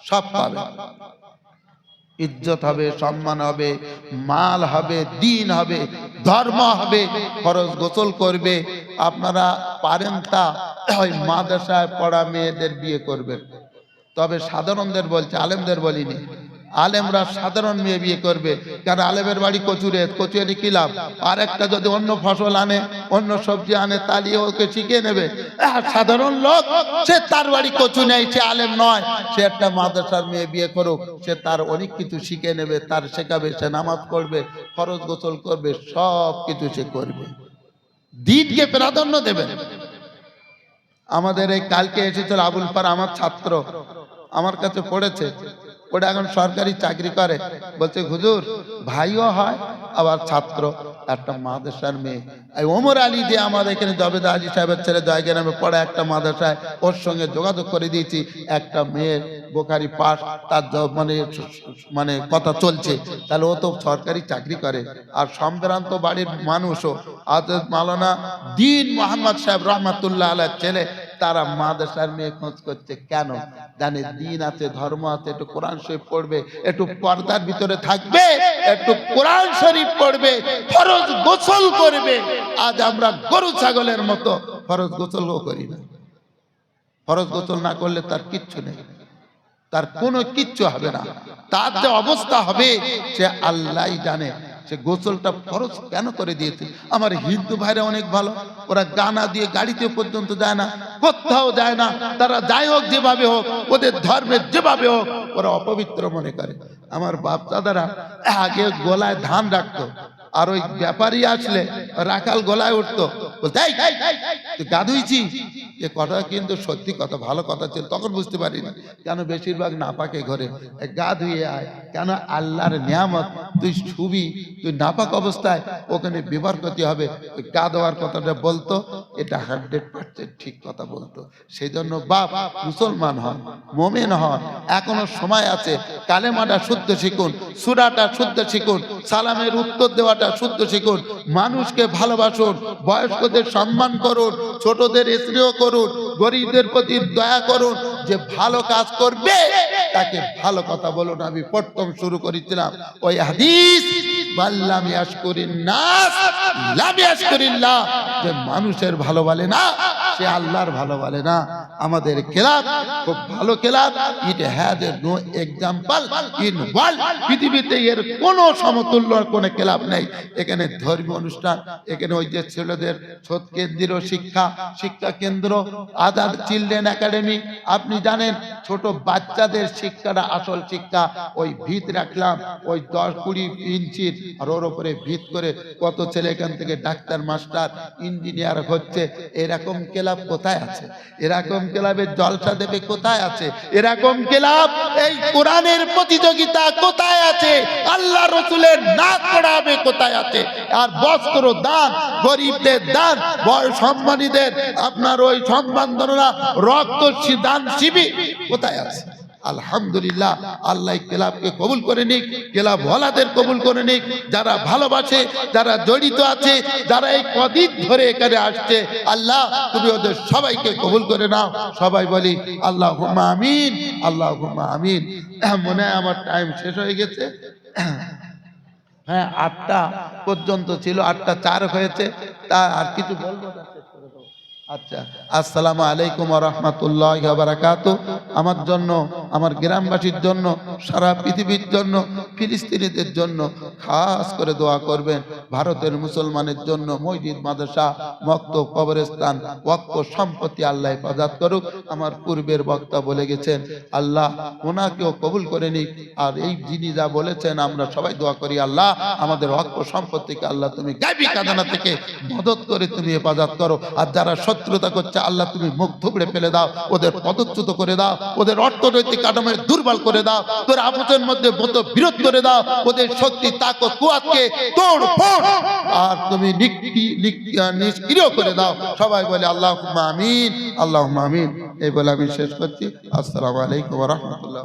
সব পাবেন। ইজ্জত হবে, সম্মান হবে, মাল হবে, দিন হবে, ধর্ম হবে, ফরজ গোসল করবে। আপনারা পারেন তা ওই মাদ্রাসায় পড়া মেয়েদের বিয়ে করবেন, তবে সাধারণদের বলছে, আলেমদের বলিনি। আলেমরা সাধারণ মেয়ে বিয়ে করবে, কারণ আলেমের বাড়ি কচুরে, কচুরে কি লাভ? আর একটা যদি অন্য ফসল আনে, অন্য সবজি আনে, তালিয়ে ওকে শিখে নেবে। সাধারণ লোক, সে তার বাড়ি কচু নেই, সে আলেম নয়, সে একটা মাদ্রাসার মেয়ে বিয়ে করুক, সে তার অনেক কিছু শিখে নেবে, তার শেখাবে, সে নামাজ পড়বে, ফরজ গোসল করবে, সব কিছু সে করবে, দিনকে প্রাধান্য দেবে। আমাদের এই কালকে এসেছিল আবুল পার, আমার ছাত্র, আমার কাছে পড়েছে, ওটা এখন সরকারি চাকরি করে। বলছে হুজুর ভাইও হয় আবার ছাত্র, একটা মাদ্রাসার মেয়ে। এই ওমর আলী যে আমাদের এখানে জবেদা হাজী সাহেবের ছেলে জয়গ্রামে পড়ে একটা মাদ্রাসায়, ওর সঙ্গে যোগাযোগ করে দিয়েছি। একটা মেয়ের বোখারি পাস, তার মানে কথা চলছে, তাহলে ও তো সরকারি চাকরি করে। আর সম্ভ্রান্ত বাড়ির মানুষও, হযরত মাওলানা দ্বীন মোহাম্মদ সাহেব রহমাতুল্লাহ আলাইহির ছেলে, তারা মাদ্রাসার মেয়ে খোঁজ করছে। কেন? জানে দিন আছে, ধর্ম আছে, একটু কোরআন শরীফ পড়বে, একটু পর্দার ভিতরে থাকবে, একটু কোরআন শরীফ পড়বে, ফরজ গোসল করবে। আজ আমরা গরু ছাগলের মতো ফরজ গোসলও করি না। ফরজ গোসল না করলে তার কিচ্ছু নেই, তার কোনো কিচ্ছু হবে না। তার যে অবস্থা হবে সে আল্লাহই জানে। সে গোসলটা ফরজ কেন করে দিয়েছে? আমার হিন্দু ভাইরা অনেক ভালো, ওরা গানা দিয়ে গাড়িতে পর্যন্ত যায় না, কোথাও যায় না, তারা যাই হোক যেভাবে হোক, ওদের ধর্মের যেভাবে হোক, ওরা অপবিত্র মনে করে। আমার বাপ দাদারা আগে গলায় ধান রাখতো, আর ওই ব্যাপারী আসলে রাখাল গলায় উঠতো, বলতে এই তুই গা ধুইছি, যে কথা কিন্তু সত্যি কথা, ভালো কথা ছিল। তখন বুঝতে পারিনি কেন বেশিরভাগ নাপাকে ঘরে গা ধুয়ে আয়, কেন আল্লাহর নিয়ামত তুই ছুবি, তুই নাপাক অবস্থায় ওখানে বিবার করতে হবে, ওই গা দেওয়ার কথাটা বলতো, এটা 100% ঠিক কথা বলতো। সেই জন্য বাপ মুসলমান হন, মোমেন হন, এখনো সময় আছে। কালেমাটা শুদ্ধ শিখুন, সূরাটা শুদ্ধ শিখুন, সালামের উত্তর দেওয়াটা শুদ্ধ শিখুন, মানুষকে ভালোবাসুন, বয়স্কদের সম্মান করুন, ছোটদের স্নেহ করুন, গরিবদের প্রতি দয়া করুন। যে ভালো কাজ করবে তাকে ভালো কথা বলুন। আমি প্রথম শুরু করেছিলাম ওই হাদিস, বাল্লাম ইয়াশকুরিন নাস লাম ইয়াশকুরিল্লাহ, যে মানুষের ভালো বলে না সে আল্লাহর ভালো বলে না। আমাদের ক্লাব খুব ভালো club, it has no example in world, পৃথিবীতে এর কোনো সমতুল্য কোনো ক্লাব নেই। এখানে ধর্মীয় অনুষ্ঠান, এখানে ওই যে ছেলেদের ছোট কেন্দ্রীয় শিক্ষা কেন্দ্র, আজাদ চিলড্রেন একাডেমি, আপনি জানেন ছোট বাচ্চাদের শিক্ষাটা আসল শিক্ষা। ওই ভিত রাখলাম ওই 10-20 ইঞ্চির, আর ওর উপরে ভিত করে কত ছেলে এখান থেকে ডাক্তার, মাস্টার, ইঞ্জিনিয়ার হচ্ছে। এরকম ক্লাব কোথায় আছে? এরকম ক্লাবের জলসা দেবে কোথায় আছে? এরকম ক্লাব এই কোরআনের প্রতিযোগিতা কোথায় আছে? আল্লাহ রসুলের নাক পড়াবে কোথায় আছে? আর বস্ত্র দান, গরিবদের দান, বড় সম্মানীদের আপনার ওই সম্মাননা, রক্ত দান শিবির কোথায় আছে? আলহামদুলিল্লাহ, আল্লাহ ক্লাবকে কবুল করে নিক, ক্লাব ওয়ালাদের কবুল করে নিক, যারা ভালোবাসে, যারা জড়িত আছে, যারা এই কদিন ধরে এখানে আসছে, আল্লাহ তুমি ওদের সবাইকে কবুল করে নাও। সবাই বলি আল্লাহুম্মা আমিন, আল্লাহুম্মা আমিন। মনে হয় আমার টাইম শেষ হয়ে গেছে। হ্যাঁ, 8টা পর্যন্ত ছিল, 8:04 হয়েছে, তা আর কিছু বলবো না? আচ্ছা, আসসালামু আলাইকুম ওয়া রাহমাতুল্লাহি ওয়া বারাকাতুহু। আমার জন্য, আমার গ্রামবাসীর জন্য, সারা পৃথিবীর জন্য, ফিলিস্তিনিদের জন্য খাস করে দোয়া করবেন। ভারতের মুসলমানের জন্য মসজিদ, মাদ্রাসা, মক্তব, কবরস্থান, ওয়াকফ সম্পত্তি আল্লাহ হেফাজত করুক। আমার পূর্বের বক্তা বলে গেছেন, আল্লাহ ওনাকেও কবুল করে নিক। আর এই যিনি যা বলেছেন আমরা সবাই দোয়া করি, আল্লাহ আমাদের ওয়াকফ সম্পত্তিকে আল্লাহ তুমি গায়বী খাজানা থেকে মদত করে তুমি হেফাজত করো। আর যারা শত্রুতা করছে আল্লাহ তুমি মুখ থুবড়ে ফেলে দাও, ওদের পদচ্যুত করে দাও, ওদের অর্থনৈতিক কাঠামো দুর্বল করে দাও, তোর আপসের মধ্যে মত বিরোধ করে দাও, ওদের শক্তি তাকত কুয়াতকে তোড় ফোড় আর তুমি নিষ্ক্রিয় করে দাও। সবাই বলে আল্লাহুম্মা আমিন, আল্লাহুম্মা আমিন। এই বলে আমি শেষ করছি। আসসালামু আলাইকুম ওয়া রাহমাতুল্লাহ।